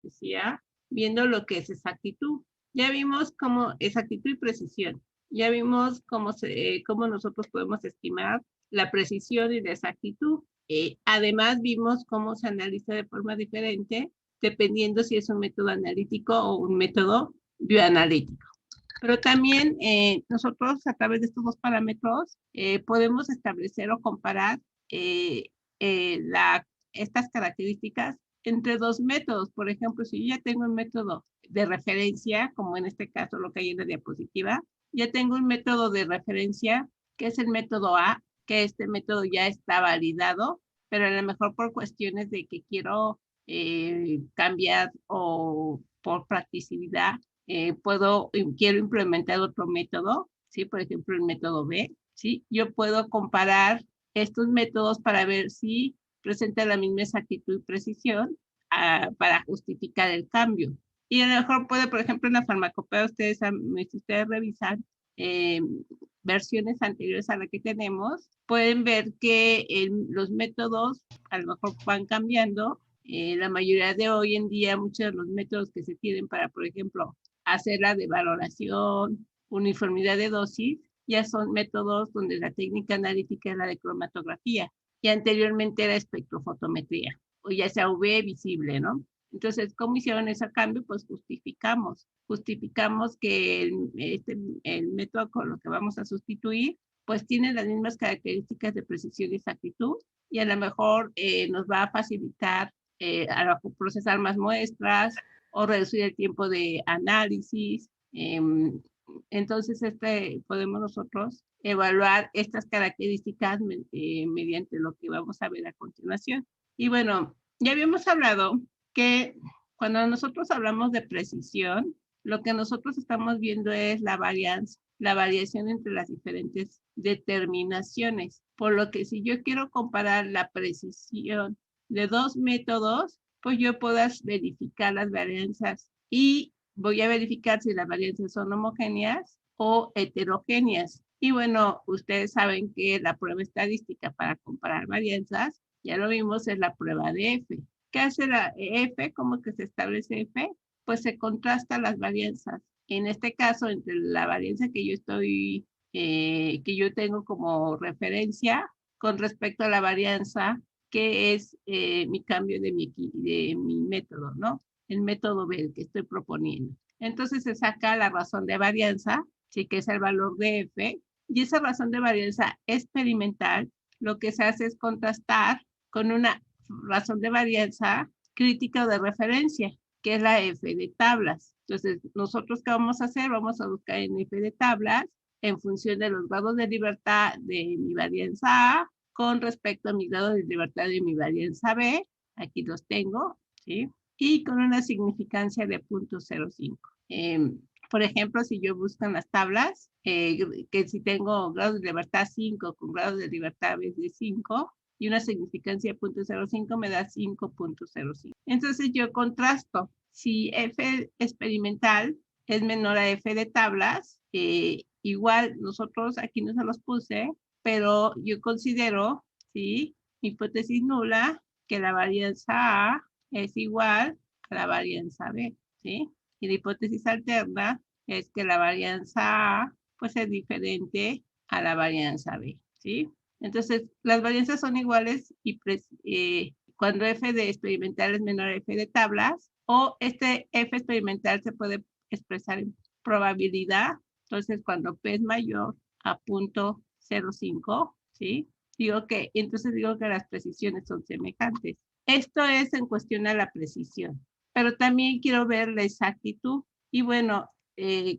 decía, viendo lo que es exactitud. Ya vimos cómo exactitud y precisión. Ya vimos cómo nosotros podemos estimar la precisión y la exactitud. Además, vimos cómo se analiza de forma diferente, dependiendo si es un método analítico o un método bioanalítico. Pero también nosotros a través de estos dos parámetros podemos establecer o comparar estas características entre dos métodos. Por ejemplo, si yo ya tengo un método de referencia, como en este caso lo que hay en la diapositiva, ya tengo un método de referencia que es el método A, que este método ya está validado, pero a lo mejor por cuestiones de que quiero cambiar o por practicidad, quiero implementar otro método, ¿sí? Por ejemplo, el método B, ¿sí? Yo puedo comparar estos métodos para ver si presenta la misma exactitud y precisión para justificar el cambio. Y a lo mejor puede, por ejemplo, en la farmacopea, si ustedes revisan versiones anteriores a la que tenemos, pueden ver que los métodos a lo mejor van cambiando. La mayoría de hoy en día, muchos de los métodos que se tienen para, por ejemplo, hacer la de valoración, uniformidad de dosis, ya son métodos donde la técnica analítica es la de cromatografía y anteriormente era espectrofotometría, o ya sea UV visible, ¿no? Entonces, ¿cómo hicieron ese cambio? Pues justificamos que el método con lo que vamos a sustituir, pues tiene las mismas características de precisión y exactitud, y a lo mejor nos va a facilitar a procesar más muestras o reducir el tiempo de análisis. Entonces, podemos nosotros evaluar estas características mediante lo que vamos a ver a continuación. Y bueno, ya habíamos hablado que cuando nosotros hablamos de precisión, lo que nosotros estamos viendo es la variación entre las diferentes determinaciones. Por lo que si yo quiero comparar la precisión de dos métodos, pues yo puedo verificar las varianzas y voy a verificar si las varianzas son homogéneas o heterogéneas. Y bueno, ustedes saben que la prueba estadística para comparar varianzas, ya lo vimos, es la prueba de F. ¿Qué hace la F? ¿Cómo que se establece F? Pues se contrasta las varianzas. En este caso, entre la varianza que yo tengo como referencia con respecto a la varianza que es mi cambio de mi método, ¿no? El método B, el que estoy proponiendo. Entonces se saca la razón de varianza, sí, que es el valor de F, y esa razón de varianza experimental, lo que se hace es contrastar con una razón de varianza crítica o de referencia, que es la F de tablas. Entonces, nosotros, ¿qué vamos a hacer? Vamos a buscar en F de tablas en función de los grados de libertad de mi varianza A con respecto a mi grado de libertad de mi varianza B. Aquí los tengo, ¿sí? Y con una significancia de 0.05. Por ejemplo, si yo busco en las tablas, que si tengo grados de libertad 5 con grados de libertad B de 5, y una significancia de 0.05 me da 5.05. Entonces yo contrasto. Si F experimental es menor a F de tablas, igual nosotros aquí no se los puse, pero yo considero, ¿sí? Hipótesis nula, que la varianza A es igual a la varianza B, ¿sí? Y la hipótesis alterna es que la varianza A pues es diferente a la varianza B, ¿sí? Entonces, las varianzas son iguales y cuando F de experimental es menor a F de tablas, o este F experimental se puede expresar en probabilidad. Entonces, cuando P es mayor a 0.05, ¿sí? Entonces digo que las precisiones son semejantes. Esto es en cuestión a la precisión, pero también quiero ver la exactitud. Y bueno,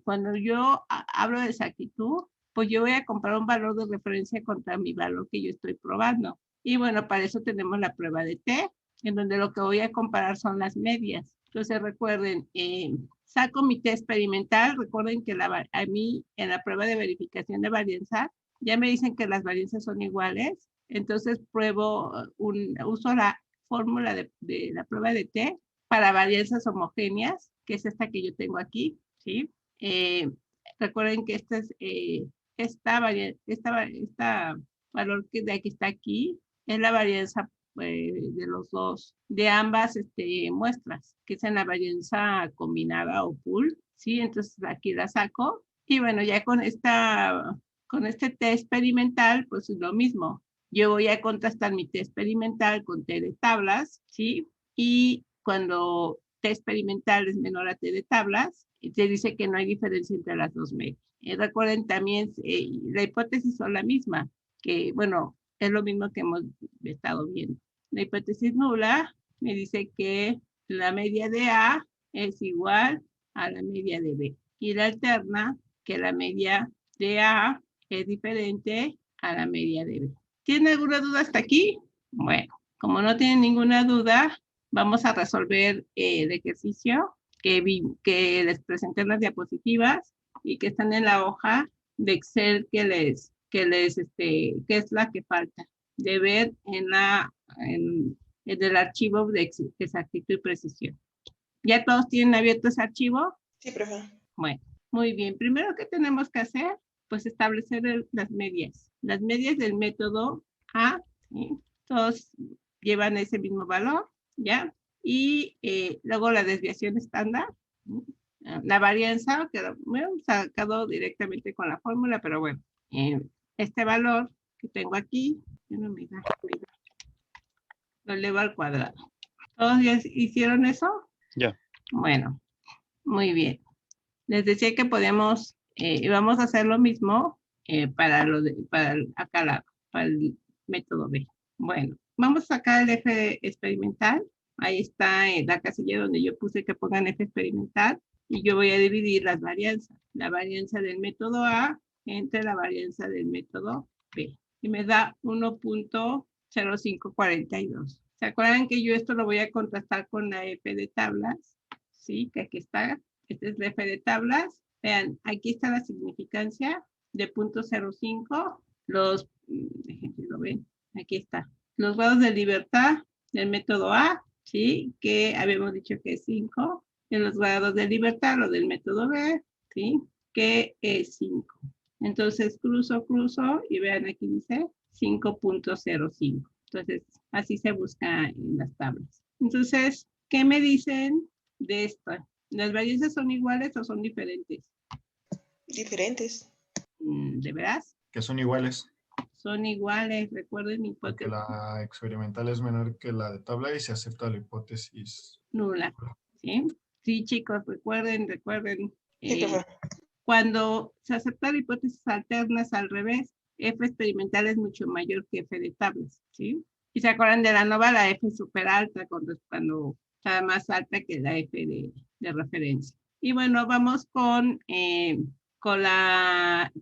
cuando yo hablo de exactitud, pues yo voy a comparar un valor de referencia contra mi valor que yo estoy probando. Y bueno, para eso tenemos la prueba de T, en donde lo que voy a comparar son las medias. Entonces recuerden, saco mi T experimental, recuerden que a mí en la prueba de verificación de varianza, ya me dicen que las varianzas son iguales, entonces uso la fórmula de la prueba de T para varianzas homogéneas, que es esta que yo tengo aquí, ¿sí? Recuerden que esta valor que de aquí está aquí es la varianza de los dos, de ambas muestras, que es en la varianza combinada o pool, ¿sí? Entonces aquí la saco y bueno, ya con este test experimental, pues es lo mismo. Yo voy a contrastar mi test experimental con T de tablas, ¿sí? Y cuando T experimental es menor a T de tablas, te dice que no hay diferencia entre las dos medias. Recuerden también, la hipótesis son la misma, que bueno, es lo mismo que hemos estado viendo. La hipótesis nula me dice que la media de A es igual a la media de B. Y la alterna, que la media de A es diferente a la media de B. ¿Tiene alguna duda hasta aquí? Bueno, como no tienen ninguna duda, vamos a resolver el ejercicio que les presenté en las diapositivas y que están en la hoja de Excel que es la que falta de ver en el archivo de exactitud y precisión. ¿Ya todos tienen abierto ese archivo? Sí, profe. Bueno, muy bien. Primero, ¿qué tenemos que hacer? Pues establecer las medias. Las medias del método A, ¿sí? Todos llevan ese mismo valor, ¿ya? Y luego la desviación estándar, ¿sí? La varianza, que me he sacado directamente con la fórmula, pero bueno, este valor que tengo aquí, lo elevo al cuadrado. ¿Todos ya hicieron eso? Ya. Bueno, muy bien. Les decía que podemos, vamos a hacer lo mismo para el método B. Bueno, vamos a sacar el F experimental. Ahí está la casilla donde yo puse que pongan F experimental y yo voy a dividir las varianzas. La varianza del método A entre la varianza del método B. Y me da 1.0542. ¿Se acuerdan que yo esto lo voy a contrastar con la F de tablas? Sí, que aquí está. Este es la F de tablas. Vean, aquí está la significancia de 0.05. Déjenme lo ven, aquí está. Los grados de libertad del método A, ¿sí? Que habíamos dicho que es 5. En los grados de libertad, lo del método B, ¿sí? Que es 5. Entonces cruzo y vean aquí dice 5.05. Entonces así se busca en las tablas. Entonces, ¿qué me dicen de esto? ¿Las varianzas son iguales o son diferentes? Diferentes. ¿De veras? Que son iguales. Son iguales, recuerden mi Porque hipótesis la experimental es menor que la de tabla y se acepta la hipótesis nula. ¿Sí? Sí, chicos, recuerden. Sí, profe. Cuando se acepta la hipótesis alterna es al revés. F experimental es mucho mayor que F de tablas, ¿sí? Y se acuerdan de la nova, la F es súper alta cuando está más alta que la F de referencia. Y bueno, vamos con la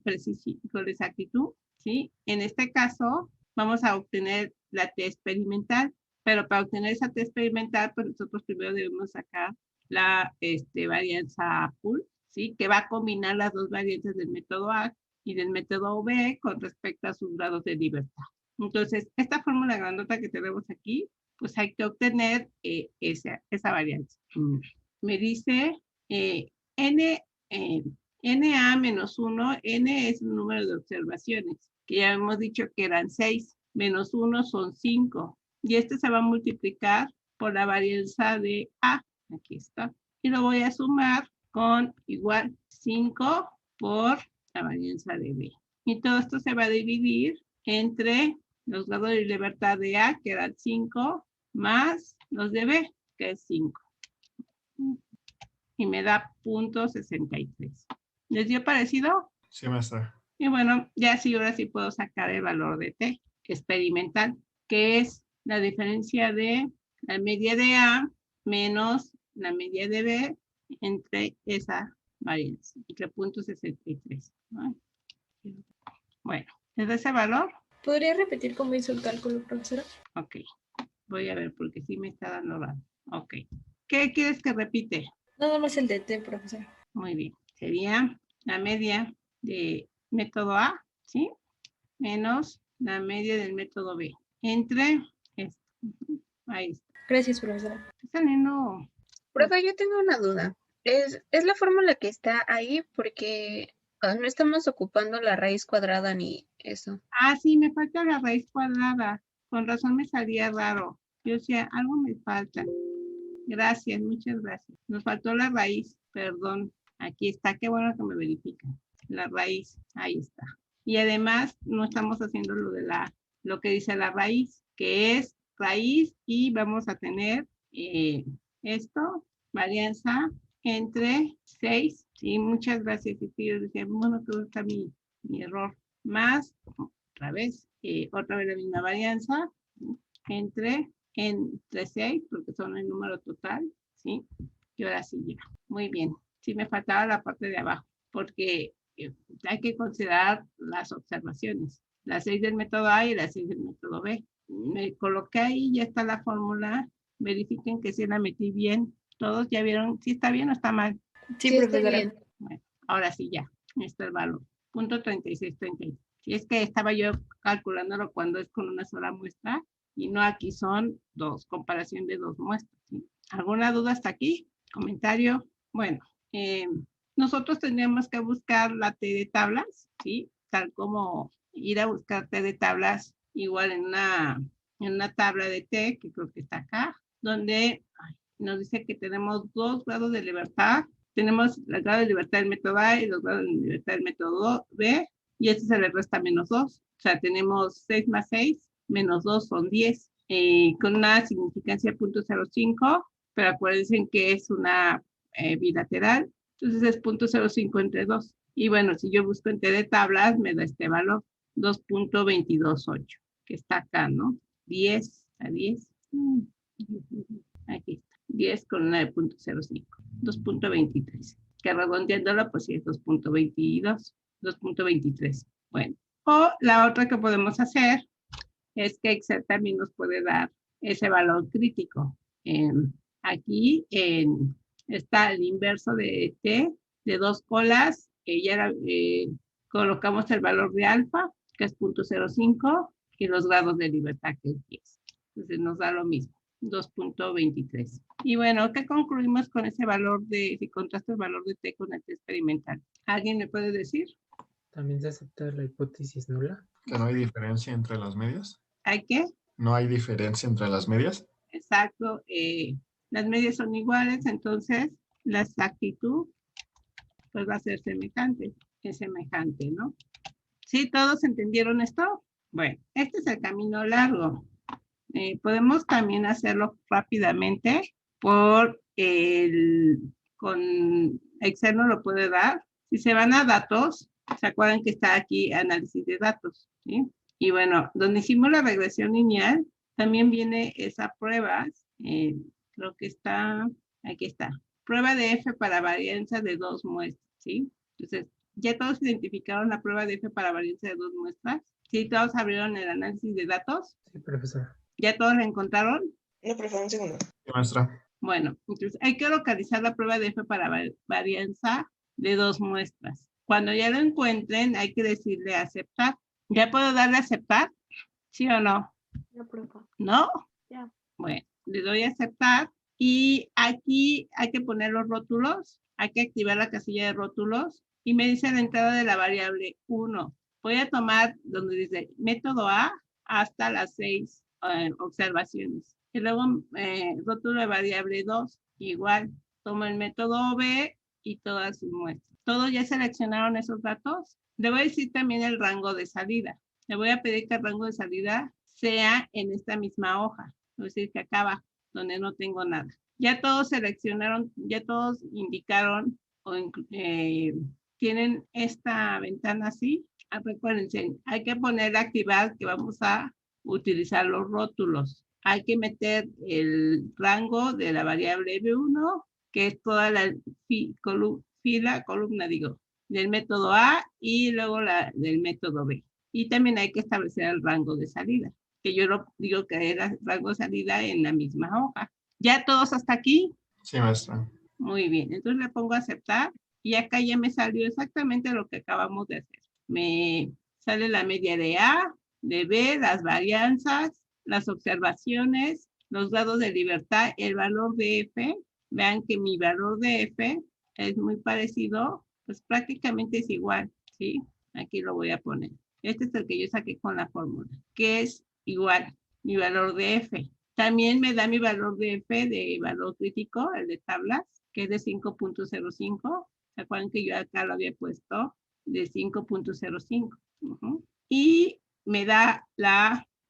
exactitud, ¿sí? En este caso, vamos a obtener la T experimental, pero para obtener esa T experimental, pues nosotros primero debemos sacar la varianza pool, ¿sí? Que va a combinar las dos variantes del método A y del método B con respecto a sus grados de libertad. Entonces, esta fórmula grandota que tenemos aquí, pues hay que obtener esa varianza. Me dice NA menos 1, N es el número de observaciones, que ya hemos dicho que eran 6, menos 1 son 5, y este se va a multiplicar por la varianza de A, aquí está, y lo voy a sumar con igual 5 por la varianza de B. Y todo esto se va a dividir entre los grados de libertad de A, que eran 5, más los de B, que es 5. Y me da 0.63. ¿Les dio parecido? Sí, maestra. Y bueno, ya sí, ahora sí puedo sacar el valor de T experimental, que es la diferencia de la media de A menos la media de B entre esa varianza, entre 0.63. ¿no? Bueno, ¿es de ese valor? ¿Podría repetir cómo hizo el cálculo, profesora? Ok, voy a ver porque sí me está dando raro. Ok, ¿qué quieres que repite? Nada más el de T, profesora. Muy bien, sería la media de método A, ¿sí? Menos la media del método B, entre esto. Ahí está. Gracias, profesora. Está saliendo. Profe, yo tengo una duda. ¿Es la fórmula que está ahí? Porque no estamos ocupando la raíz cuadrada ni eso. Ah, sí, me falta la raíz cuadrada. Con razón me salía raro. Yo decía, algo me falta. Gracias, muchas gracias. Nos faltó la raíz, perdón. Aquí está, qué bueno que me verifican. La raíz, ahí está. Y además no estamos haciendo lo que dice la raíz, que es raíz y vamos a tener esto, varianza entre 6. Sí, muchas gracias. Y yo decía, bueno, que está mi error. Más, otra vez la misma varianza entre 6, porque son el número total, ¿sí? Y ahora sí ya. Muy bien. Sí me faltaba la parte de abajo, porque hay que considerar las observaciones. Las 6 del método A y las 6 del método B. Me coloqué ahí, ya está la fórmula. Verifiquen que sí la metí bien. Todos ya vieron si está bien o está mal. Sí, Sí, está profesora. bien. Bueno, ahora sí ya. Está el valor. Punto 3636. Si es que estaba yo calculándolo cuando es con una sola muestra y no aquí son dos, comparación de dos muestras. ¿Sí? ¿Alguna duda hasta aquí? ¿Comentario? Bueno, nosotros tendríamos que buscar la T de tablas, ¿sí? Tal como ir a buscar T de tablas igual en una tabla de T, que creo que está acá, donde nos dice que tenemos 2 grados de libertad. Tenemos el grado de libertad del método A y los grados de libertad del método B, y este se le resta -2. O sea, tenemos 6 más 6, menos 2 son 10, con una significancia 0.05, pero acuérdense que es una bilateral, entonces es 0.05 entre 2. Y bueno, si yo busco en T de tablas, me da este valor, 2.228, que está acá, ¿no? 10 a 10. Aquí está, 10 con 9.05, 2.23. Que redondeándolo, pues sí es 2.22, 2.23. Bueno, o la otra que podemos hacer es que Excel también nos puede dar ese valor crítico. Aquí está el inverso de T, de 2 colas, que ya colocamos el valor de alfa, que es 0.05, y los grados de libertad, que es 10. Entonces nos da lo mismo, 2.23. Y bueno, ¿qué concluimos con ese valor si contrasto el valor de T con el T experimental? ¿Alguien me puede decir? ¿También se acepta la hipótesis nula? Que no hay diferencia entre las medias. ¿Hay qué? No hay diferencia entre las medias. Exacto. Las medias son iguales, entonces la exactitud pues va a ser semejante. Es semejante, ¿no? ¿Sí? ¿Todos entendieron esto? Bueno, este es el camino largo. Podemos también hacerlo rápidamente con Excel no lo puede dar. Si se van a datos, se acuerdan que está aquí análisis de datos, ¿sí? Y bueno, donde hicimos la regresión lineal, también viene esa prueba, creo que está, aquí está, prueba de F para varianza de 2 muestras, ¿sí? Entonces, ¿ya todos identificaron la prueba de F para varianza de 2 muestras? ¿Sí? ¿Todos abrieron el análisis de datos? Sí, profesora. ¿Ya todos la encontraron? No, profesor, un segundo. Sí, maestra. Bueno, entonces hay que localizar la prueba de F para varianza de 2 muestras. Cuando ya lo encuentren, hay que decirle aceptar. ¿Ya puedo darle a aceptar? ¿Sí o no? No, profe. ¿No? Ya. Bueno, le doy a aceptar y aquí hay que poner los rótulos, hay que activar la casilla de rótulos y me dice la entrada de la variable 1. Voy a tomar donde dice método A hasta las 6 observaciones. Y luego rótulo de variable 2, igual, tomo el método B y todas sus muestras. ¿Todos ya seleccionaron esos datos? Le voy a decir también el rango de salida. Le voy a pedir que el rango de salida sea en esta misma hoja, es decir, que acá abajo, donde no tengo nada. Ya todos seleccionaron, ya todos indicaron o tienen esta ventana así. Recuérdense, hay que poner activar que vamos a utilizar los rótulos. Hay que meter el rango de la variable B1, que es toda la columna, del método A y luego la del método B. Y también hay que establecer el rango de salida, que yo lo digo que era rango de salida en la misma hoja. ¿Ya todos hasta aquí? Sí, maestra. Muy bien, entonces le pongo a aceptar y acá ya me salió exactamente lo que acabamos de hacer. Me sale la media de A, de B, las varianzas, las observaciones, los grados de libertad, el valor de F. Vean que mi valor de F es muy parecido, pues prácticamente es igual, ¿sí? Aquí lo voy a poner. Este es el que yo saqué con la fórmula, que es igual. mi valor de F. También me da mi valor de F de valor crítico, el de tablas, que es de 5.05. ¿Se acuerdan que yo acá lo había puesto de 5.05? Y me da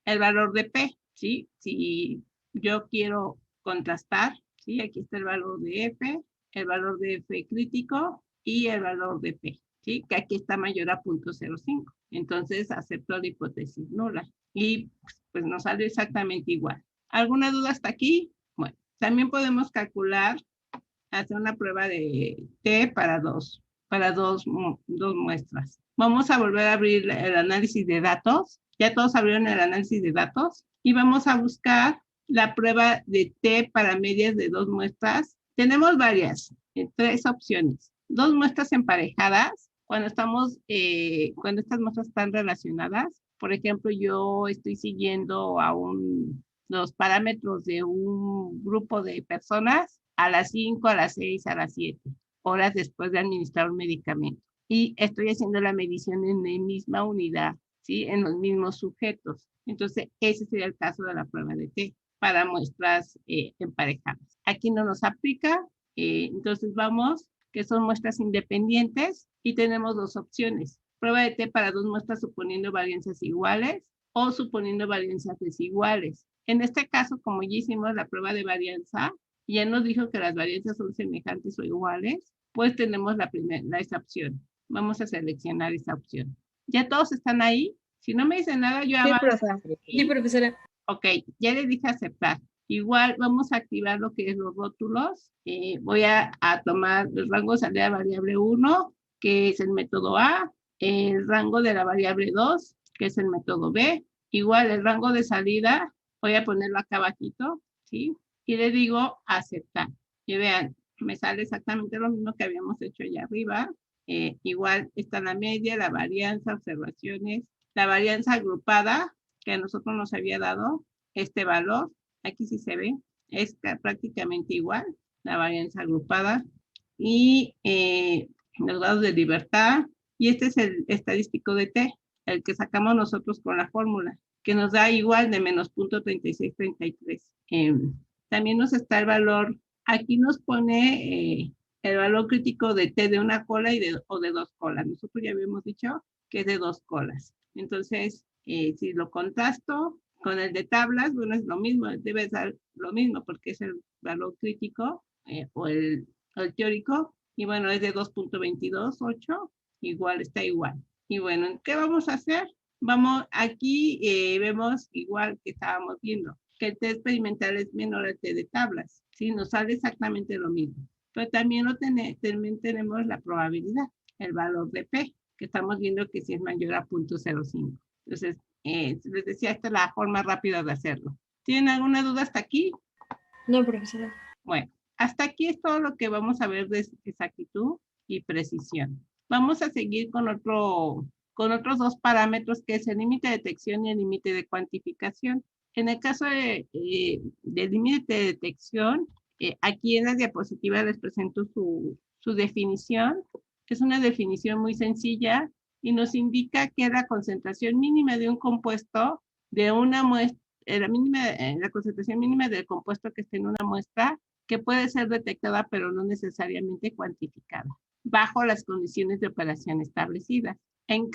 el valor de P, ¿sí? Si yo quiero contrastar, ¿sí? Aquí está el valor de F, el valor de F crítico y el valor de P, ¿sí? Que aquí está mayor a 0.05. Entonces acepto la hipótesis nula y pues nos sale exactamente igual. ¿Alguna duda hasta aquí? Bueno, también podemos calcular, hacer una prueba de T para dos muestras. Vamos a volver a abrir el análisis de datos. Ya todos abrieron el análisis de datos y vamos a buscar la prueba de T para medias de dos muestras. Tenemos varias, 3 opciones. 2 muestras emparejadas, cuando estas muestras están relacionadas. Por ejemplo, yo estoy siguiendo los parámetros de un grupo de personas a las 5, a las 6, a las 7 horas después de administrar un medicamento. Y estoy haciendo la medición en la misma unidad, ¿sí? En los mismos sujetos. Entonces, ese sería el caso de la prueba de T para muestras emparejadas. Aquí no nos aplica, entonces vamos, que son muestras independientes y tenemos 2 opciones. Prueba de T para 2 muestras suponiendo varianzas iguales o suponiendo varianzas desiguales. En este caso, como ya hicimos la prueba de varianza, ya nos dijo que las varianzas son semejantes o iguales, pues tenemos esa opción. Vamos a seleccionar esa opción. ¿Ya todos están ahí? Si no me dicen nada, yo Sí, avanzo. profe. Sí, profesora. Ok, ya le dije aceptar. Igual vamos a activar lo que es los rótulos. Voy a tomar el rango de salida de variable 1, que es el método A, el rango de la variable 2, que es el método B. Igual el rango de salida, voy a ponerlo acá abajito, ¿sí? Y le digo aceptar. Y vean, me sale exactamente lo mismo que habíamos hecho allá arriba. Igual está la media, la varianza, observaciones, la varianza agrupada, que a nosotros nos había dado este valor. Aquí sí se ve, es prácticamente igual, la varianza agrupada. Y los grados de libertad. Y este es el estadístico de T, el que sacamos nosotros con la fórmula, que nos da igual de menos 0.3633. También nos está el valor, aquí nos pone el valor crítico de T de una cola o de 2 colas. Nosotros ya habíamos dicho que es de 2 colas. Entonces, si lo contrasto con el de tablas, bueno, es lo mismo, debe ser lo mismo porque es el valor crítico o el teórico. Y bueno, es de 2.228, igual, está igual. Y bueno, ¿qué vamos a hacer? Aquí vemos igual que estábamos viendo, que el T experimental es menor al T de tablas, ¿sí? Nos sale exactamente lo mismo. Pero también tenemos la probabilidad, el valor de P, que estamos viendo que si es mayor a 0.05. Entonces, les decía, esta es la forma rápida de hacerlo. ¿Tienen alguna duda hasta aquí? No, profesora. Bueno, hasta aquí es todo lo que vamos a ver de exactitud y precisión. Vamos a seguir con otros 2 parámetros, que es el límite de detección y el límite de cuantificación. En el caso del límite de detección, aquí en la diapositiva les presento su definición. Es una definición muy sencilla y nos indica que la concentración mínima de un compuesto de una muestra, la concentración mínima del compuesto que esté en una muestra, que puede ser detectada pero no necesariamente cuantificada, bajo las condiciones de operación establecidas. En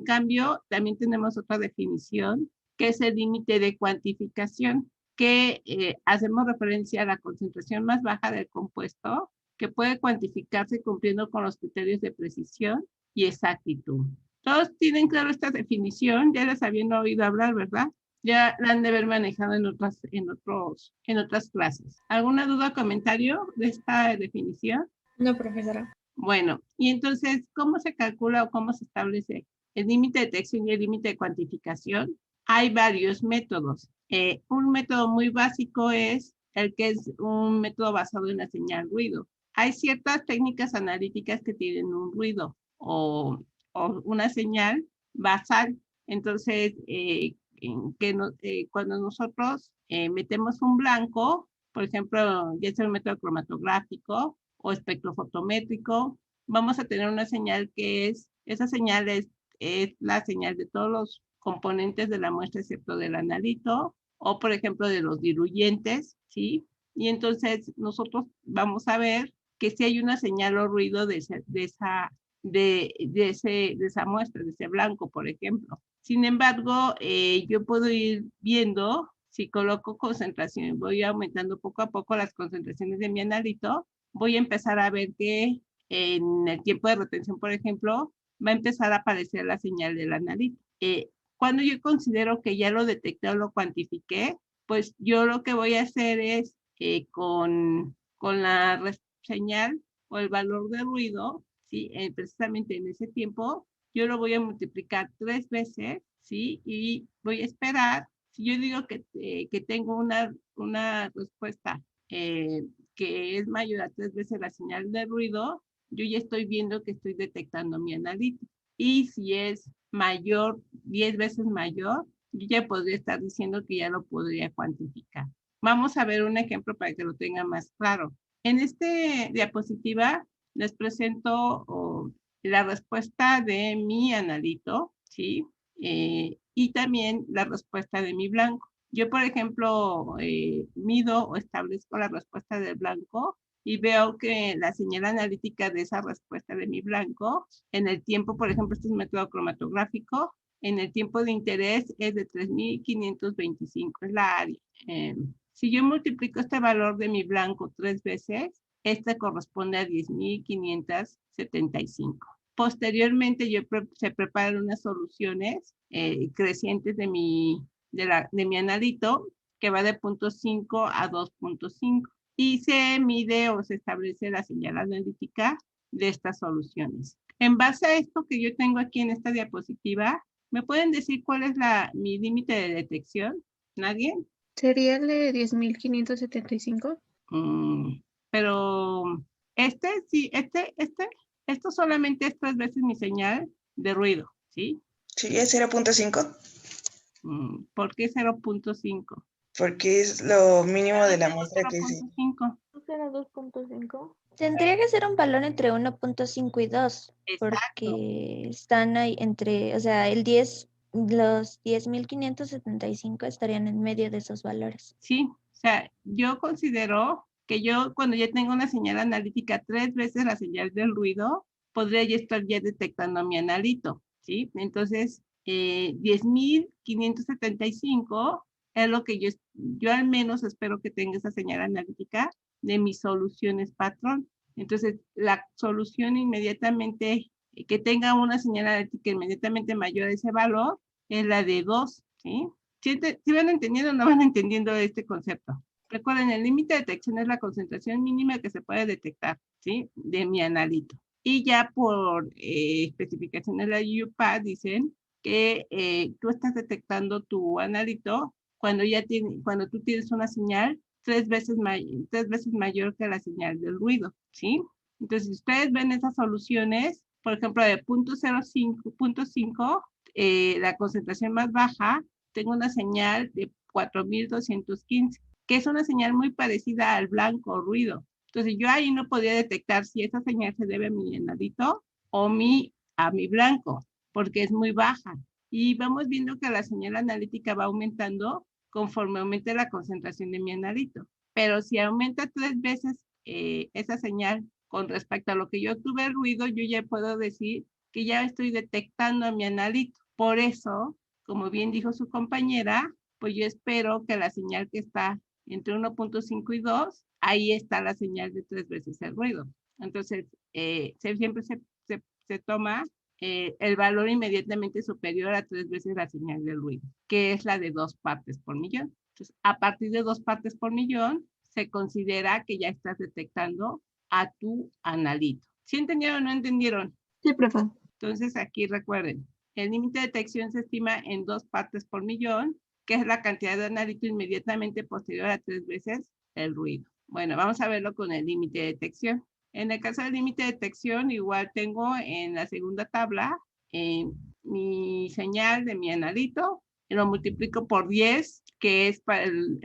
cambio, también tenemos otra definición, que es el límite de cuantificación, que hacemos referencia a la concentración más baja del compuesto, que puede cuantificarse cumpliendo con los criterios de precisión y exactitud. Todos tienen claro esta definición, ya las habían oído hablar, ¿verdad? Ya la han de haber manejado en otras clases. ¿Alguna duda o comentario de esta definición? No, profesora. Bueno, y entonces, ¿cómo se calcula o cómo se establece el límite de detección y el límite de cuantificación? Hay varios métodos. Un método muy básico es el que es un método basado en la señal ruido. Hay ciertas técnicas analíticas que tienen un ruido o una señal basal. Entonces, cuando nosotros metemos un blanco, por ejemplo, ya sea un método cromatográfico o espectrofotométrico, vamos a tener una señal esa señal es la señal de todos los componentes de la muestra excepto del analito, o por ejemplo de los diluyentes, ¿sí? Y entonces nosotros vamos a ver que si hay una señal o ruido de esa muestra, de ese blanco, por ejemplo. Sin embargo, yo puedo ir viendo, si coloco concentración, voy aumentando poco a poco las concentraciones de mi analito, voy a empezar a ver que en el tiempo de retención, por ejemplo, va a empezar a aparecer la señal del analito. Cuando yo considero que ya lo detecté o lo cuantifiqué, pues yo lo que voy a hacer es con la señal o el valor de ruido, ¿sí? Precisamente en ese tiempo, yo lo voy a multiplicar 3 veces, ¿sí? Y voy a esperar. Si yo digo que tengo una respuesta que es mayor a 3 veces la señal de ruido, yo ya estoy viendo que estoy detectando mi analito. Y si es mayor, 10 veces mayor, yo ya podría estar diciendo que ya lo podría cuantificar. Vamos a ver un ejemplo para que lo tengan más claro. En esta diapositiva les presento la respuesta de mi analito, ¿sí? Y también la respuesta de mi blanco. Yo, por ejemplo, mido o establezco la respuesta del blanco y veo que la señal analítica de esa respuesta de mi blanco, en el tiempo, por ejemplo, este es un método cromatográfico, en el tiempo de interés es de 3.525, es la área. Si yo multiplico este valor de mi blanco 3 veces, este corresponde a 10.575. Posteriormente, se preparan unas soluciones crecientes de mi analito, que va de 0.5 a 2.5. Y se mide o se establece la señal analítica de estas soluciones. En base a esto que yo tengo aquí en esta diapositiva, ¿me pueden decir cuál es mi límite de detección? ¿Nadie? ¿Sería el de 10.575? Pero esto solamente es 3 veces mi señal de ruido, ¿sí? Sí, es 0.5. ¿Por qué 0.5? Porque es lo mínimo de la muestra que sí. 0.5. ¿No será 2.5? Tendría que ser un valor entre 1.5 y 2, Exacto. porque están ahí entre, o sea, los 10.575 estarían en medio de esos valores. Sí, o sea, yo considero que yo cuando ya tengo una señal analítica 3 veces la señal del ruido, podría ya estar ya detectando mi analito, ¿sí? Entonces, 10.575 es lo que yo al menos espero que tenga esa señal analítica de mis soluciones patrón. Entonces, la solución inmediatamente que tenga una señal analítica inmediatamente mayor a ese valor es la de 2, ¿sí? ¿Sí van entendiendo o no van entendiendo este concepto? Recuerden, el límite de detección es la concentración mínima que se puede detectar, ¿sí? De mi analito. Y ya por especificaciones de la UPAD dicen que tú estás detectando tu analito cuando tú tienes una señal 3 veces mayor que la señal del ruido, ¿sí? Entonces, si ustedes ven esas soluciones, por ejemplo, de 0.5, la concentración más baja, tengo una señal de 4.215, que es una señal muy parecida al blanco ruido. Entonces yo ahí no podía detectar si esa señal se debe a mi analito o a mi blanco, porque es muy baja. Y vamos viendo que la señal analítica va aumentando conforme aumente la concentración de mi analito. Pero si aumenta 3 veces esa señal con respecto a lo que yo tuve el ruido, yo ya puedo decir que ya estoy detectando a mi analito. Por eso, como bien dijo su compañera, pues yo espero que la señal que está entre 1.5 y 2, ahí está la señal de 3 veces el ruido. Entonces, siempre se toma el valor inmediatamente superior a 3 veces la señal del ruido, que es la de 2 partes por millón. Entonces, a partir de 2 partes por millón, se considera que ya estás detectando a tu analito. ¿Sí entendieron o no entendieron? Sí, profe. Entonces, aquí recuerden, el límite de detección se estima en 2 partes por millón, que es la cantidad de analito inmediatamente posterior a 3 veces el ruido. Bueno, vamos a verlo con el límite de detección. En el caso del límite de detección, igual tengo en la segunda tabla mi señal de mi analito, y lo multiplico por 10, que es para el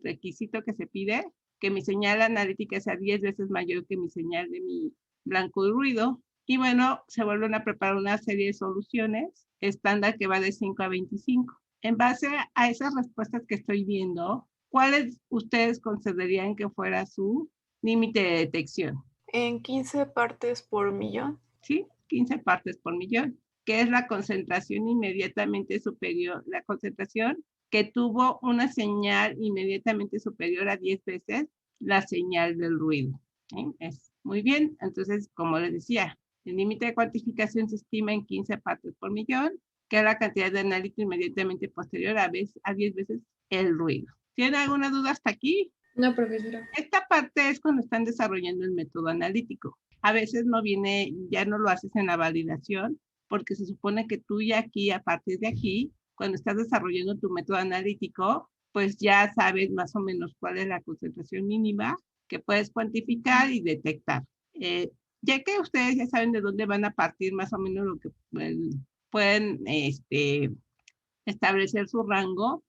requisito que se pide, que mi señal analítica sea 10 veces mayor que mi señal de mi blanco y ruido. Y bueno, se vuelven a preparar una serie de soluciones estándar que va de 5 a 25. En base a esas respuestas que estoy viendo, ¿cuáles ustedes considerarían que fuera su límite de detección? En 15 partes por millón. ¿Sí? 15 partes por millón, que es la concentración inmediatamente superior, la concentración que tuvo una señal inmediatamente superior a 10 veces la señal del ruido. ¿Sí? Es muy bien. Entonces, como les decía, el límite de cuantificación se estima en 15 partes por millón, que es la cantidad de analito inmediatamente posterior a 10 veces el ruido. ¿Tienen alguna duda hasta aquí? No, profesora. Esta parte es cuando están desarrollando el método analítico. A veces no viene, ya no lo haces en la validación, porque se supone que tú ya aquí, a partir de aquí, cuando estás desarrollando tu método analítico, pues ya sabes más o menos cuál es la concentración mínima que puedes cuantificar y detectar. Ya que ustedes ya saben de dónde van a partir más o menos lo que pueden establecer su rango,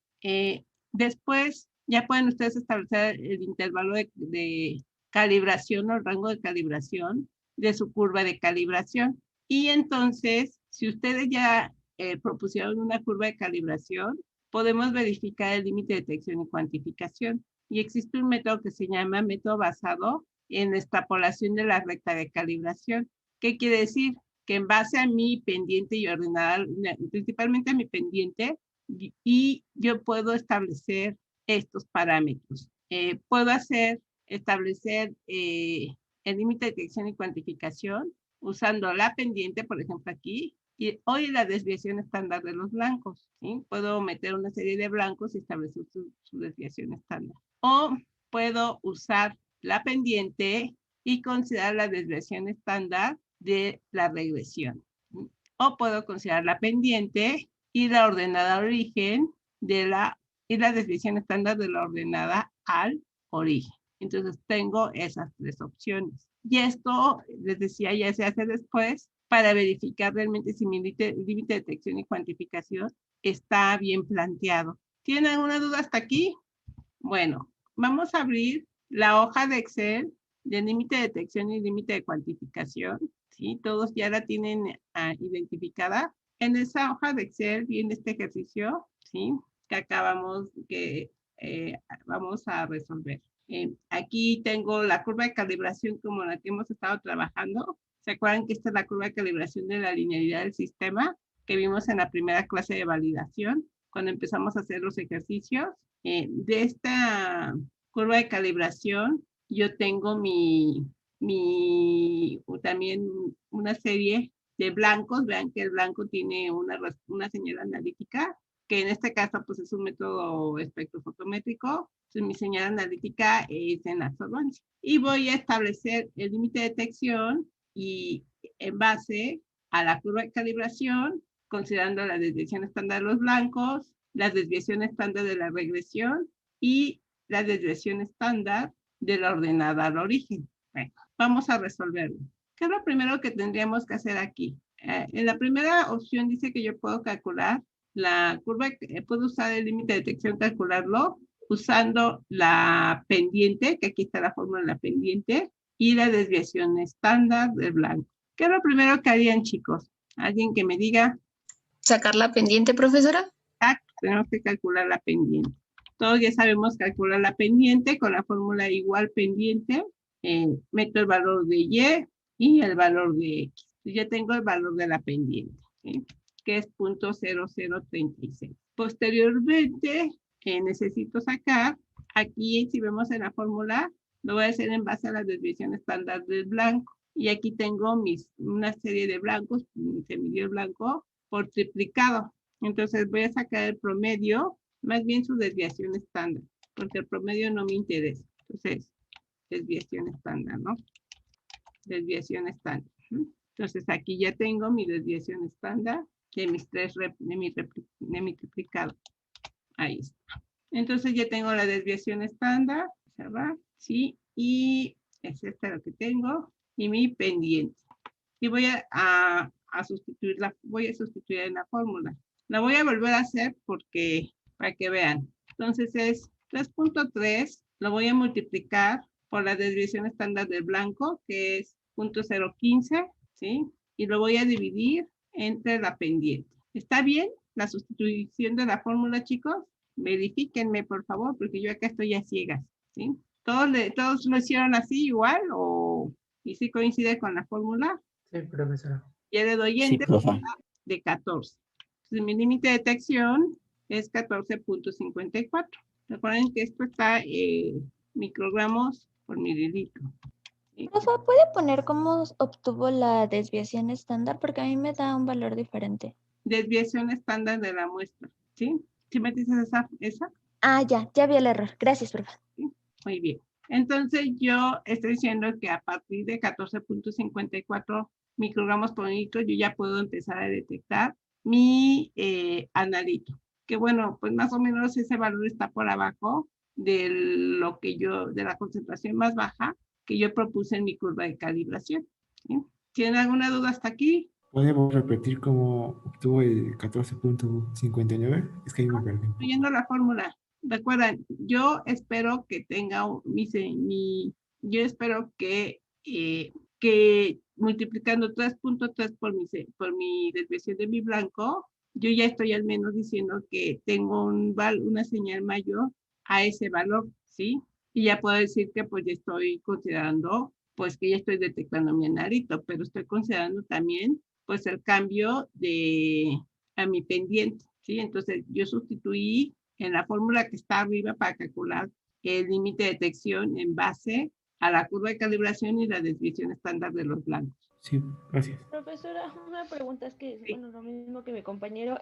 después ya pueden ustedes establecer el intervalo de calibración o el rango de calibración de su curva de calibración. Y entonces, si ustedes ya propusieron una curva de calibración, podemos verificar el límite de detección y cuantificación. Y existe un método que se llama método basado en la extrapolación de la recta de calibración. ¿Qué quiere decir? Que en base a mi pendiente y ordenada, principalmente a mi pendiente, y yo puedo establecer estos parámetros. Puedo establecer el límite de detección y cuantificación usando la pendiente, por ejemplo aquí, y hoy la desviación estándar de los blancos. ¿Sí? Puedo meter una serie de blancos y establecer su desviación estándar. O puedo usar la pendiente y considerar la desviación estándar de la regresión. O puedo considerar la pendiente y la ordenada origen y la desviación estándar de la ordenada al origen. Entonces tengo esas tres opciones. Y esto, les decía, ya se hace después para verificar realmente si mi límite de detección y cuantificación está bien planteado. ¿Tienen alguna duda hasta aquí? Bueno, vamos a abrir la hoja de Excel de límite de detección y límite de cuantificación. ¿Sí? Todos ya la tienen identificada. En esa hoja de Excel viene este ejercicio, ¿sí? Que vamos a resolver. Aquí tengo la curva de calibración como la que hemos estado trabajando. ¿Se acuerdan que esta es la curva de calibración de la linealidad del sistema que vimos en la primera clase de validación cuando empezamos a hacer los ejercicios? De esta curva de calibración yo tengo también una serie de blancos. Vean que el blanco tiene una señal analítica, que en este caso pues es un método espectrofotométrico. Entonces mi señal analítica es en absorbancia. Y voy a establecer el límite de detección y en base a la curva de calibración, considerando la desviación estándar de los blancos, la desviación estándar de la regresión y la desviación estándar de la ordenada al origen. Bueno, vamos a resolverlo. ¿Qué es lo primero que tendríamos que hacer aquí? En la primera opción dice que yo puedo calcular la curva, puedo usar el límite de detección, calcularlo usando la pendiente, que aquí está la fórmula de la pendiente, y la desviación estándar del blanco. ¿Qué es lo primero que harían, chicos? ¿Alguien que me diga? ¿Sacar la pendiente, profesora? Tenemos que calcular la pendiente. Todos ya sabemos calcular la pendiente con la fórmula igual pendiente. Meto el valor de Y el valor de X. Ya tengo el valor de la pendiente, ¿sí? Que es 0.0036. Posteriormente, necesito sacar, aquí si vemos en la fórmula, lo voy a hacer en base a la desviación estándar del blanco. Y aquí tengo una serie de blancos, se midió el blanco por triplicado. Entonces voy a sacar el promedio, más bien su desviación estándar, porque el promedio no me interesa. Entonces, desviación estándar, ¿no? Desviación estándar. Entonces aquí ya tengo mi desviación estándar de mi triplicado. Ahí está. Entonces ya tengo la desviación estándar, cerrar, sí, y es esta lo que tengo, y mi pendiente. Y voy a sustituirla, voy a sustituir en la fórmula. La voy a volver a hacer para que vean. Entonces es 3.3, lo voy a multiplicar por la desviación estándar del blanco, que es 0.015, ¿sí? Y lo voy a dividir entre la pendiente. ¿Está bien la sustitución de la fórmula, chicos? Verifíquenme, por favor, porque yo acá estoy a ciegas, ¿sí? ¿Todos lo hicieron así igual y sí coincide con la fórmula? Sí, profesora. Ya le doy Sí, enter profa. de 14. Entonces, mi límite de detección es 14.54. Recuerden que esto está microgramos por mililitro. ¿Sí? Profa, ¿puede poner cómo obtuvo la desviación estándar? Porque a mí me da un valor diferente. Desviación estándar de la muestra, ¿sí? ¿Sí me dices esa? Ah, ya vi el error. Gracias, profa. Muy bien. Entonces yo estoy diciendo que a partir de 14.54 microgramos por litro yo ya puedo empezar a detectar mi analito. Que bueno, pues más o menos ese valor está por abajo de de la concentración más baja que yo propuse en mi curva de calibración. ¿Sí? ¿Tienen alguna duda hasta aquí? ¿Podemos repetir cómo obtuvo el 14.59? Es que ahí me perdí. Incluyendo la fórmula. Recuerden, yo espero que tenga yo espero que multiplicando 3.3 por mi desviación de mi blanco, yo ya estoy al menos diciendo que tengo una señal mayor a ese valor, ¿sí? Y ya puedo decir que pues ya estoy considerando, pues que ya estoy detectando mi analito, pero estoy considerando también pues el cambio a mi pendiente, ¿sí? Entonces yo sustituí en la fórmula que está arriba para calcular el límite de detección en base a la curva de calibración y la desviación estándar de los blancos. Sí, gracias. Profesora, una pregunta es que, Sí. bueno, lo mismo que mi compañero,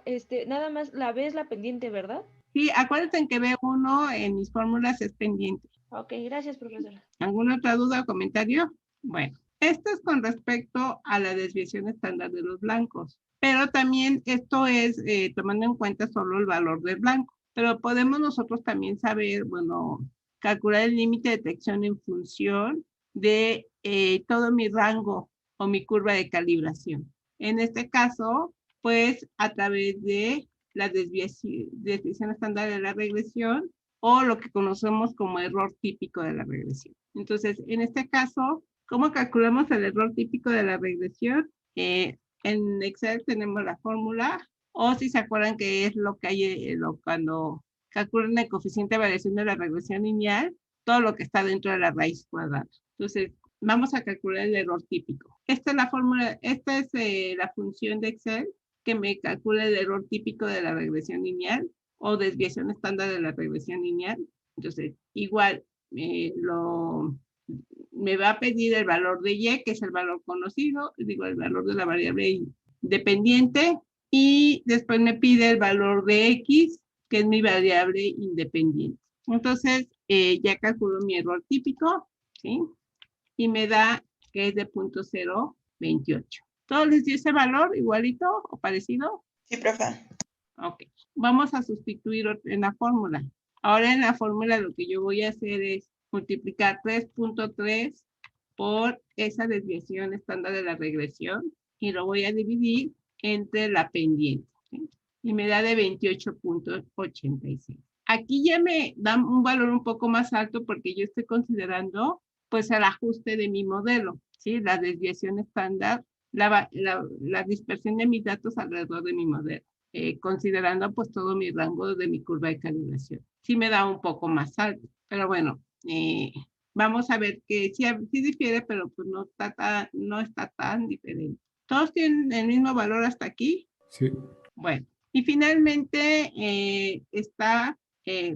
nada más la B es la pendiente, ¿verdad? Sí, acuérdense que B1 en mis fórmulas es pendiente. Ok, gracias, profesora. ¿Alguna otra duda o comentario? Bueno, esto es con respecto a la desviación estándar de los blancos, pero también esto es tomando en cuenta solo el valor del blanco, pero podemos nosotros también saber, bueno, calcular el límite de detección en función de todo mi rango o mi curva de calibración. En este caso, pues a través de la desviación estándar de la regresión o lo que conocemos como error típico de la regresión. Entonces, en este caso, ¿cómo calculamos el error típico de la regresión? En Excel tenemos la fórmula, o si se acuerdan que es lo que hay cuando calculan el coeficiente de variación de la regresión lineal, todo lo que está dentro de la raíz cuadrada. Entonces, vamos a calcular el error típico. Esta es la fórmula, esta es la función de Excel que me calcula el error típico de la regresión lineal o desviación estándar de la regresión lineal. Entonces, igual me va a pedir el valor de Y, que es el valor conocido, digo, el valor de la variable dependiente, y después me pide el valor de X, que es mi variable independiente. Entonces, ya calculo mi error típico, ¿sí? Y me da que es de 0.028. ¿Todos les dio ese valor igualito o parecido? Sí, profe. Ok. Vamos a sustituir en la fórmula. Ahora en la fórmula lo que yo voy a hacer es multiplicar 3.3 por esa desviación estándar de la regresión y lo voy a dividir entre la pendiente, ¿sí? Y me da de 28.86. Aquí ya me da un valor un poco más alto porque yo estoy considerando pues el ajuste de mi modelo, ¿sí? La desviación estándar, la dispersión de mis datos alrededor de mi modelo, considerando pues todo mi rango de mi curva de calibración. Sí me da un poco más alto, pero bueno, vamos a ver que sí difiere, pero pues no está tan diferente. ¿Todos tienen el mismo valor hasta aquí? Sí. Bueno, y finalmente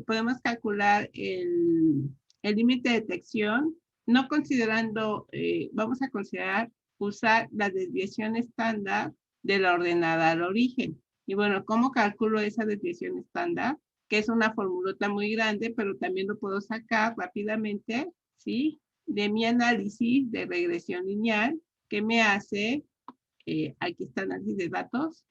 podemos calcular el límite de detección, no considerando, vamos a considerar usar la desviación estándar de la ordenada al origen. Y bueno, ¿cómo calculo esa desviación estándar? Que es una formulota muy grande, pero también lo puedo sacar rápidamente, ¿sí? De mi análisis de regresión lineal, que me hace, aquí está análisis de datos,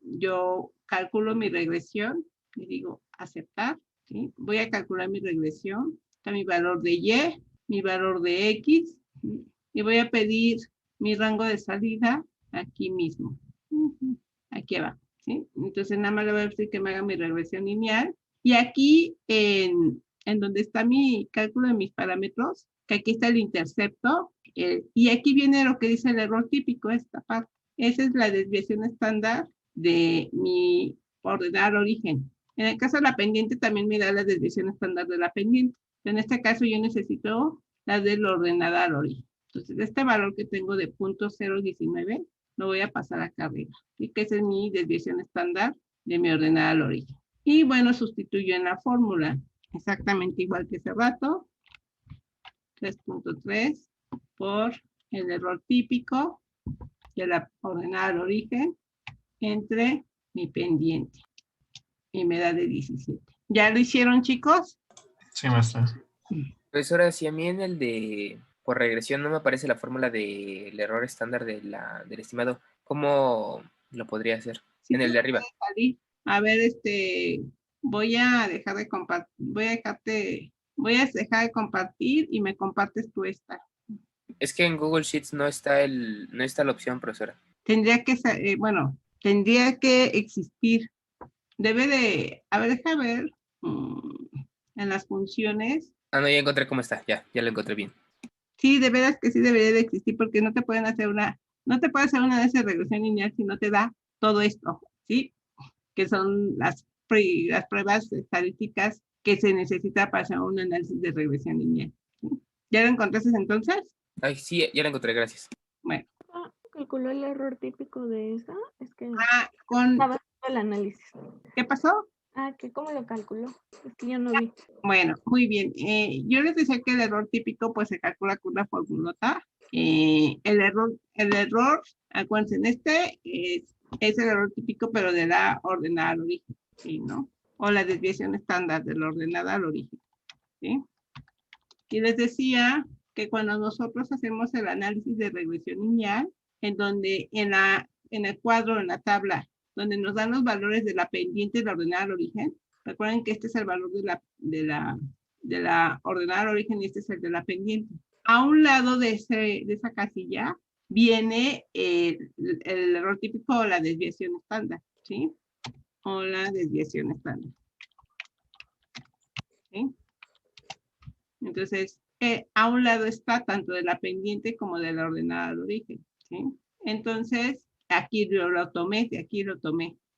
yo calculo mi regresión, y digo aceptar, ¿sí? Voy a calcular mi regresión, está mi valor de Y, mi valor de X, ¿sí? Y voy a pedir mi rango de salida aquí mismo, aquí abajo, ¿sí? Entonces nada más le voy a decir que me haga mi regresión lineal, y aquí en donde está mi cálculo de mis parámetros, que aquí está el intercepto, y aquí viene lo que dice el error típico, esta parte. Esa es la desviación estándar de mi ordenador origen. En el caso de la pendiente también me da la desviación estándar de la pendiente. En este caso yo necesito la del ordenador origen. Entonces este valor que tengo de 0.019 lo voy a pasar acá arriba. Y que esa es mi desviación estándar de mi ordenador origen. Y bueno, sustituyo en la fórmula exactamente igual que hace rato. 3.3 por el error típico de la ordenada al origen entre mi pendiente. Y me da de 17. ¿Ya lo hicieron, chicos? Sí, maestra. Profesora, si a mí en el de por regresión no me aparece la fórmula del error estándar del estimado, ¿cómo lo podría hacer? Sí, en el de arriba. Salir. A ver, voy a dejar de compartir, voy a dejar de compartir y me compartes tú esta. Es que en Google Sheets no está la opción, profesora. Tendría que, tendría que existir. Debe de, a ver, deja ver en las funciones. Ah, no, ya encontré cómo está, ya lo encontré bien. Sí, de veras que sí debería de existir porque no te puede hacer una de esas regresión lineal si no te da todo esto, ¿sí? Que son las pruebas estadísticas que se necesita para hacer un análisis de regresión lineal. ¿Sí? ¿Ya lo encontraste entonces? Ay, sí, ya lo encontré, gracias. Bueno. ¿Calculó el error típico de esa? Es que estaba haciendo el análisis. ¿Qué pasó? Que cómo lo calculó. Es que yo no vi. Bueno, muy bien. Yo les decía que el error típico pues se calcula con una formulota. El error, acuérdense, en es el error típico, pero de la ordenada al origen, ¿sí, no? O la desviación estándar de la ordenada al origen, ¿sí? Y les decía que cuando nosotros hacemos el análisis de regresión lineal, en donde en el cuadro, en la tabla, donde nos dan los valores de la pendiente y la ordenada al origen, recuerden que este es el valor de la ordenada al origen y este es el de la pendiente. A un lado de esa casilla viene el error típico o la desviación estándar, ¿sí? O la desviación estándar. ¿Sí? Entonces, a un lado está tanto de la pendiente como de la ordenada al origen, ¿sí? Entonces, aquí lo tomé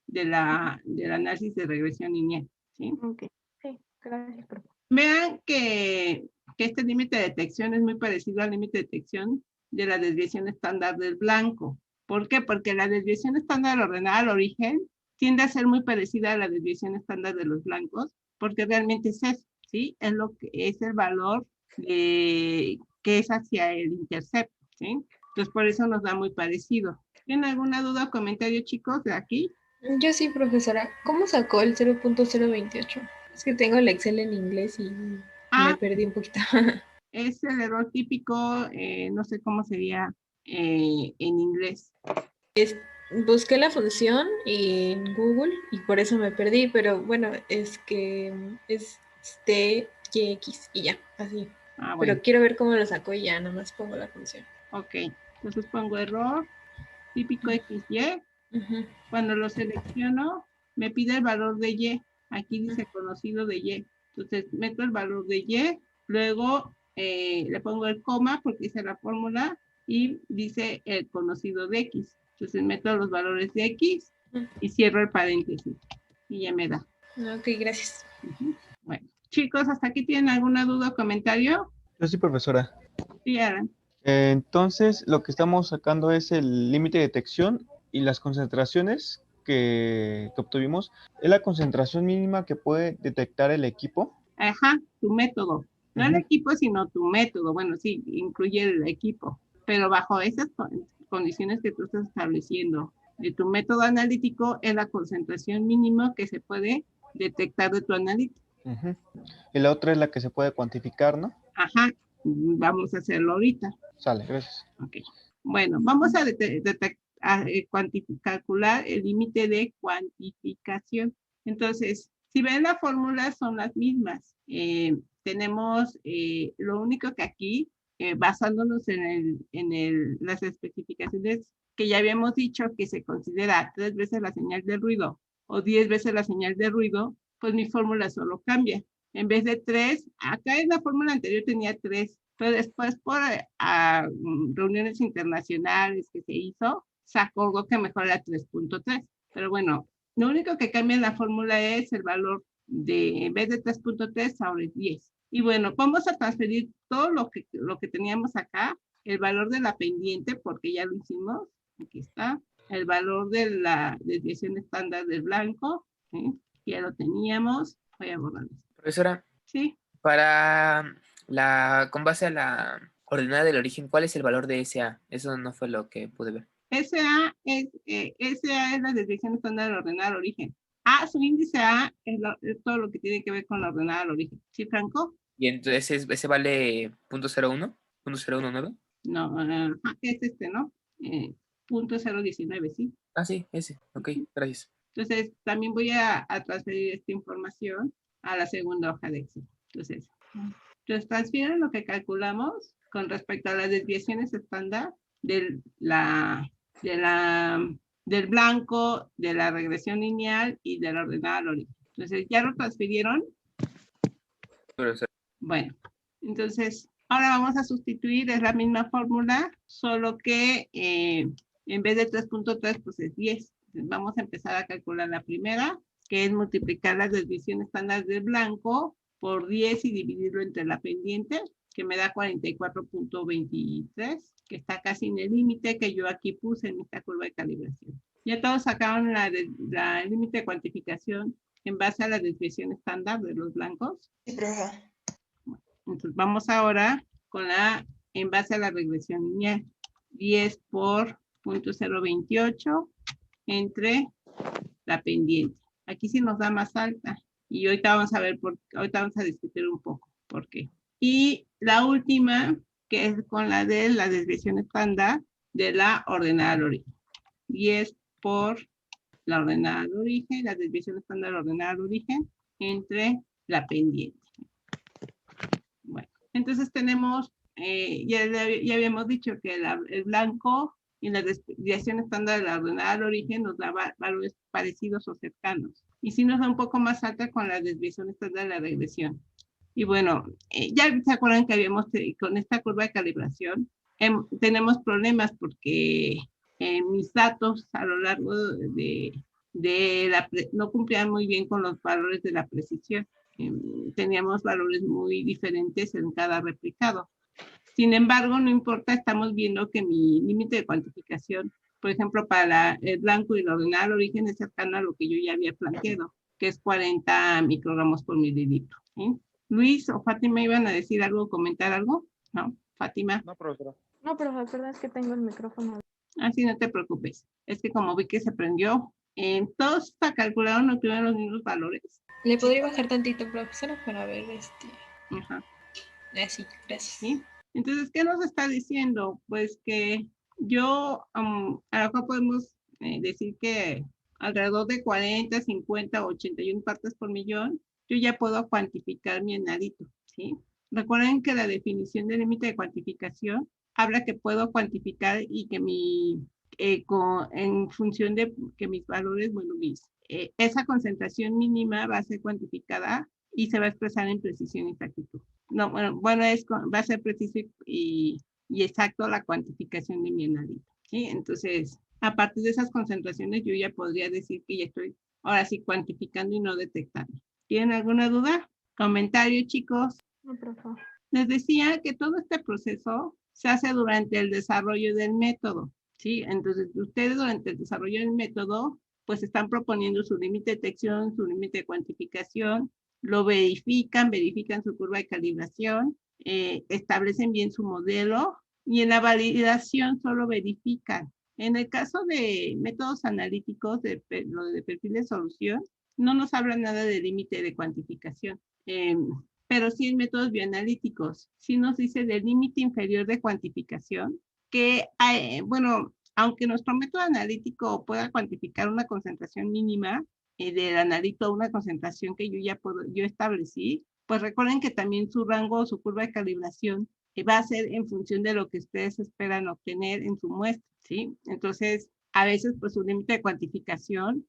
del análisis de regresión lineal, ¿sí? Ok, sí, gracias, profe. Vean que este límite de detección es muy parecido al límite de detección de la desviación estándar del blanco. ¿Por qué? Porque la desviación estándar ordenada al origen tiende a ser muy parecida a la desviación estándar de los blancos, porque realmente es eso, ¿sí? Es lo que es el valor que es hacia el intercepto, ¿sí? Entonces, por eso nos da muy parecido. ¿Tienen alguna duda o comentario, chicos, de aquí? Yo sí, profesora. ¿Cómo sacó el 0.028? Es que tengo el Excel en inglés y me perdí un poquito. Es el error típico, no sé cómo sería en inglés. Busqué la función en Google y por eso me perdí, pero bueno, es que es TYX y ya, así. Bueno. Pero quiero ver cómo lo sacó y ya, nomás pongo la función. Ok, entonces pongo error típico XY. Cuando lo selecciono, me pide el valor de Y. Aquí dice conocido de Y. Entonces meto el valor de Y, luego le pongo el coma porque hice la fórmula y dice el conocido de X. Entonces meto los valores de X y cierro el paréntesis y ya me da. Ok, gracias. Bueno, chicos, ¿hasta aquí tienen alguna duda o comentario? Yo sí, profesora. Sí, Alan. Entonces, lo que estamos sacando es el límite de detección y las concentraciones que obtuvimos. ¿Es la concentración mínima que puede detectar el equipo? Ajá, tu método. No el equipo, sino tu método. Bueno, sí, incluye el equipo, pero bajo esas condiciones que tú estás estableciendo. De tu método analítico es la concentración mínima que se puede detectar de tu analítico. Y la otra es la que se puede cuantificar, ¿no? Ajá, vamos a hacerlo ahorita. Sale, gracias. Ok. Bueno, vamos a calcular el límite de cuantificación. Entonces, si ven la fórmula son las mismas. Tenemos lo único que aquí, basándonos en las especificaciones que ya habíamos dicho que se considera 3 veces la señal de ruido o 10 veces la señal de ruido, pues mi fórmula solo cambia. En vez de 3, acá en la fórmula anterior tenía 3, pero después por reuniones internacionales que se hizo, se acordó que mejor era 3.3. Pero bueno, lo único que cambia en la fórmula es el valor de, en vez de 3.3, ahora es 10. Y bueno, vamos a transferir todo lo que teníamos acá, el valor de la pendiente, porque ya lo hicimos, aquí está, el valor de la desviación estándar del blanco, ¿sí? Ya lo teníamos, voy a borrar esto. Profesora, Sí, con base a la ordenada del origen, ¿cuál es el valor de SA? Eso no fue lo que pude ver. SA es la desviación estándar ordenada al origen. Su índice A es todo lo que tiene que ver con la ordenada al origen. ¿Sí, Franco? Y entonces ese vale .01, .019. No, es este, ¿no? .019, ¿sí? Sí, ese. Ok, gracias. Entonces, también voy a transferir esta información a la segunda hoja de Excel. Entonces transfieren lo que calculamos con respecto a las desviaciones estándar del blanco, de la regresión lineal y de la ordenada al origen. Entonces, ¿ya lo transfirieron? Profesora. Bueno, entonces, ahora vamos a sustituir, es la misma fórmula, solo que en vez de 3.3, pues es 10. Entonces, vamos a empezar a calcular la primera, que es multiplicar la desviación estándar del blanco por 10 y dividirlo entre la pendiente, que me da 44.23, que está casi en el límite que yo aquí puse en esta curva de calibración. Ya todos sacaron el límite de cuantificación en base a la desviación estándar de los blancos. Sí, profe. Entonces vamos ahora con en base a la regresión lineal. 10 por 0.028 entre la pendiente. Aquí sí nos da más alta. Y ahorita vamos a discutir un poco por qué. Y la última, que es con la de la desviación estándar de la ordenada al origen. 10 por la ordenada al origen, la desviación estándar ordenada al origen, entre la pendiente. Bueno, entonces tenemos, ya habíamos dicho que el blanco y la desviación estándar de la ordenada al origen nos da valores parecidos o cercanos. Y sí nos da un poco más alta con la desviación estándar de la regresión. Y bueno, ya se acuerdan que con esta curva de calibración tenemos problemas porque mis datos a lo largo no cumplían muy bien con los valores de la precisión. Teníamos valores muy diferentes en cada replicado. Sin embargo, no importa, estamos viendo que mi límite de cuantificación, por ejemplo, para el blanco y la ordenada al origen es cercano a lo que yo ya había planteado, que es 40 microgramos por mililitro. ¿Sí? Luis o Fátima iban a decir algo, comentar algo, ¿no? Fátima. No, profesora. No, pero la verdad es que tengo el micrófono. Así no te preocupes. Es que como vi que se prendió, todos está calculado, no tuvieron los mismos valores. ¿Le podría bajar tantito, profesora, para ver Ajá. Sí, gracias. ¿Sí? Entonces, ¿qué nos está diciendo? Pues que yo, a lo mejor podemos decir que alrededor de 40, 50, 81 partes por millón, yo ya puedo cuantificar mi analito, ¿sí? Recuerden que la definición del límite de cuantificación habla que puedo cuantificar y que en función de que mis valores, bueno, esa concentración mínima va a ser cuantificada y se va a expresar en precisión y exactitud. No, va a ser preciso y exacto la cuantificación de mi analito, ¿sí? Entonces, a partir de esas concentraciones, yo ya podría decir que ya estoy, ahora sí, cuantificando y no detectando. ¿Tienen alguna duda? ¿Comentario, chicos? No, por favor. Les decía que todo este proceso se hace durante el desarrollo del método, ¿sí? Entonces, ustedes durante el desarrollo del método, pues están proponiendo su límite de detección, su límite de cuantificación, lo verifican su curva de calibración, establecen bien su modelo y en la validación solo verifican. En el caso de métodos analíticos, lo de perfil de solución, no nos habla nada de límite de cuantificación, pero sí en métodos bioanalíticos, sí nos dice del límite inferior de cuantificación, que, bueno, aunque nuestro método analítico pueda cuantificar una concentración mínima del analito, una concentración que yo establecí, pues recuerden que también su rango, su curva de calibración va a ser en función de lo que ustedes esperan obtener en su muestra, ¿sí? Entonces, a veces, pues su límite de cuantificación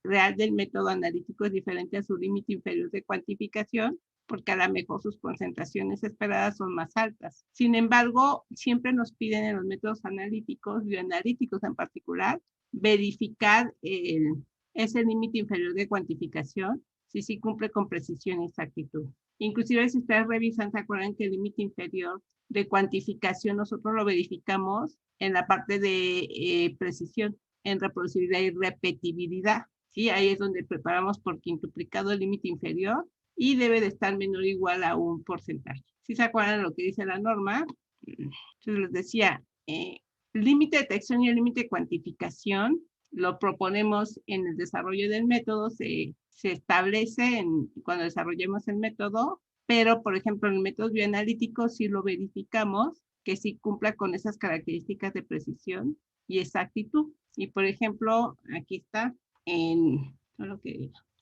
real del método analítico es diferente a su límite inferior de cuantificación, porque a lo mejor sus concentraciones esperadas son más altas. Sin embargo, siempre nos piden en los métodos analíticos, bioanalíticos en particular, verificar ese límite inferior de cuantificación, si sí cumple con precisión y exactitud. Inclusive si ustedes revisan, se acuerdan que el límite inferior de cuantificación nosotros lo verificamos en la parte de precisión, en reproducibilidad y repetibilidad. ¿Sí? Ahí es donde preparamos por quintuplicado el límite inferior y debe de estar menor o igual a un porcentaje. ¿Sí se acuerdan lo que dice la norma? Entonces les decía, el límite de detección y el límite de cuantificación lo proponemos en el desarrollo del método, se establece cuando desarrollemos el método, pero por ejemplo en el método bioanalítico sí lo verificamos que sí cumpla con esas características de precisión y exactitud. Y por ejemplo, aquí está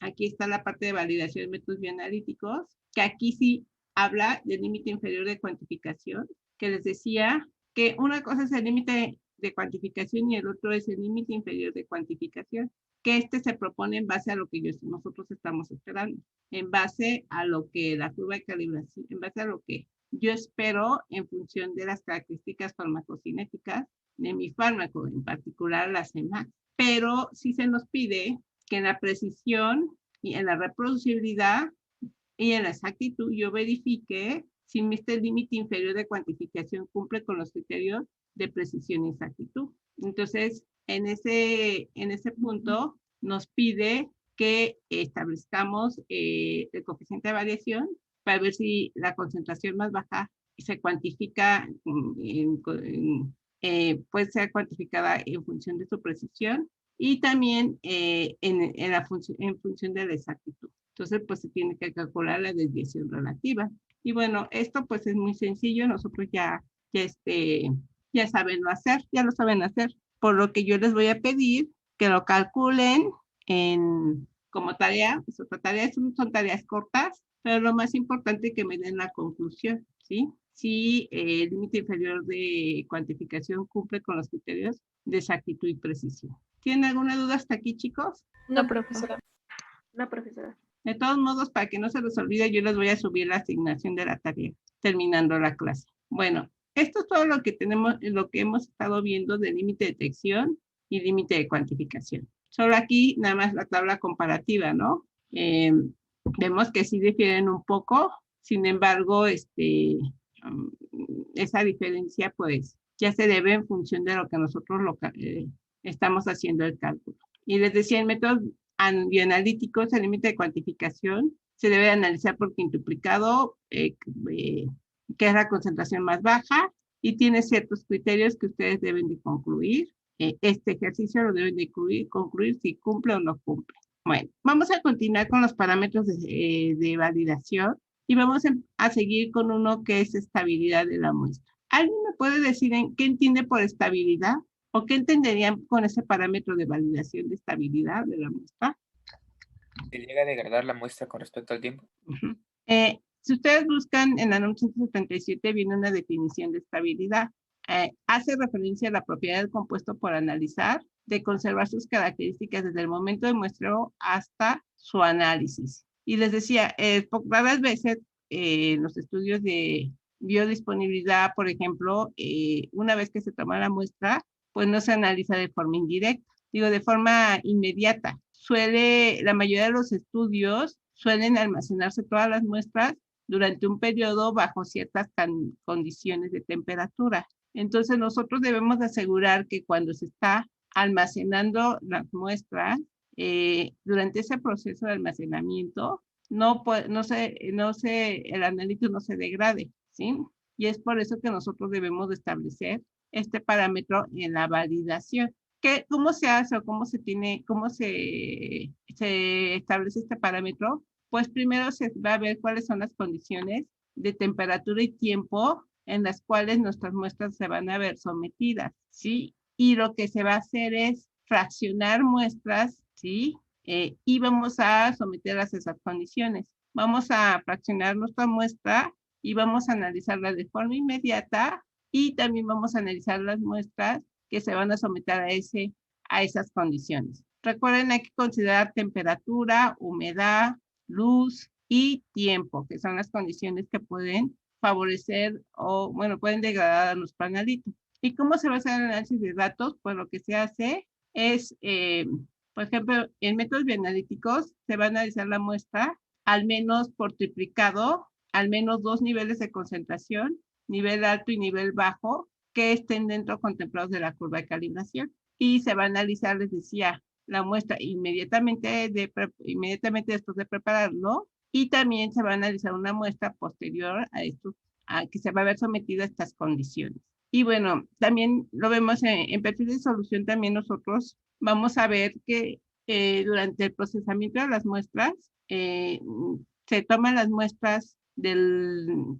aquí está la parte de validación de métodos bioanalíticos, que aquí sí habla del límite inferior de cuantificación, que les decía que una cosa es el límite de cuantificación y el otro es el límite inferior de cuantificación, que se propone en base a lo que nosotros estamos esperando, en base a lo que la curva de calibración, en base a lo que yo espero en función de las características farmacocinéticas de mi fármaco, en particular la CEMAX. Pero sí se nos pide que en la precisión y en la reproducibilidad y en la exactitud yo verifique si este límite inferior de cuantificación cumple con los criterios de precisión y exactitud. Entonces, en ese punto nos pide que establezcamos el coeficiente de variación para ver si la concentración más baja se cuantifica, puede ser cuantificada en función de su precisión y también en función de la exactitud. Entonces, pues se tiene que calcular la desviación relativa. Y bueno, esto pues es muy sencillo, nosotros ya saben hacer, ya lo saben hacer, por lo que yo les voy a pedir que lo calculen como tarea. Pues otra tarea son tareas cortas, pero lo más importante es que me den la conclusión, ¿sí? Si el límite inferior de cuantificación cumple con los criterios de exactitud y precisión. ¿Tienen alguna duda hasta aquí, chicos? No, profesora. No, profesora. De todos modos, para que no se les olvide, yo les voy a subir la asignación de la tarea, terminando la clase. Bueno, esto es todo lo que hemos estado viendo de límite de detección y límite de cuantificación. Solo aquí nada más la tabla comparativa, ¿no? Vemos que sí difieren un poco, sin embargo, esa diferencia pues ya se debe en función de lo que nosotros estamos haciendo el cálculo. Y les decía, en métodos bioanalíticos, el límite de cuantificación se debe analizar por quintuplicado, que es la concentración más baja, y tiene ciertos criterios que ustedes deben de concluir. Este ejercicio lo deben de concluir si cumple o no cumple. Bueno, vamos a continuar con los parámetros de validación y vamos a seguir con uno que es estabilidad de la muestra. ¿Alguien me puede decir qué entiende por estabilidad? ¿O qué entenderían con ese parámetro de validación de estabilidad de la muestra? ¿Se llega a degradar la muestra con respecto al tiempo? Si ustedes buscan en la NOM 177 viene una definición de estabilidad. Hace referencia a la propiedad del compuesto por analizar de conservar sus características desde el momento de muestreo hasta su análisis. Y les decía, raras veces en los estudios de biodisponibilidad, por ejemplo, una vez que se toma la muestra, pues no se analiza de forma indirecta, de forma inmediata. La mayoría de los estudios suelen almacenarse todas las muestras durante un periodo bajo ciertas condiciones de temperatura. Entonces nosotros debemos de asegurar que cuando se está almacenando las muestras, durante ese proceso de almacenamiento, el analítico no se degrade, ¿sí? Y es por eso que nosotros debemos de establecer este parámetro en la validación. ¿Cómo se hace o cómo se establece este parámetro? Pues primero se va a ver cuáles son las condiciones de temperatura y tiempo en las cuales nuestras muestras se van a ver sometidas, ¿sí? Y lo que se va a hacer es fraccionar muestras, ¿sí? Y vamos a someterlas a esas condiciones. Vamos a fraccionar nuestra muestra y vamos a analizarla de forma inmediata y también vamos a analizar las muestras que se van a someter a esas condiciones. Recuerden, hay que considerar temperatura, humedad, luz y tiempo, que son las condiciones que pueden favorecer o, bueno, pueden degradar a nuestro analito. ¿Y cómo se va a hacer el análisis de datos? Pues lo que se hace es, por ejemplo, en métodos bioanalíticos se va a analizar la muestra al menos por triplicado, al menos 2 niveles de concentración, nivel alto y nivel bajo, que estén dentro contemplados de la curva de calibración. Y se va a analizar, les decía, la muestra inmediatamente después de prepararlo, y también se va a analizar una muestra posterior a esto, a que se va a ver sometida a estas condiciones. Y bueno, también lo vemos en perfil de solución, también nosotros vamos a ver que durante el procesamiento de las muestras, se toman las muestras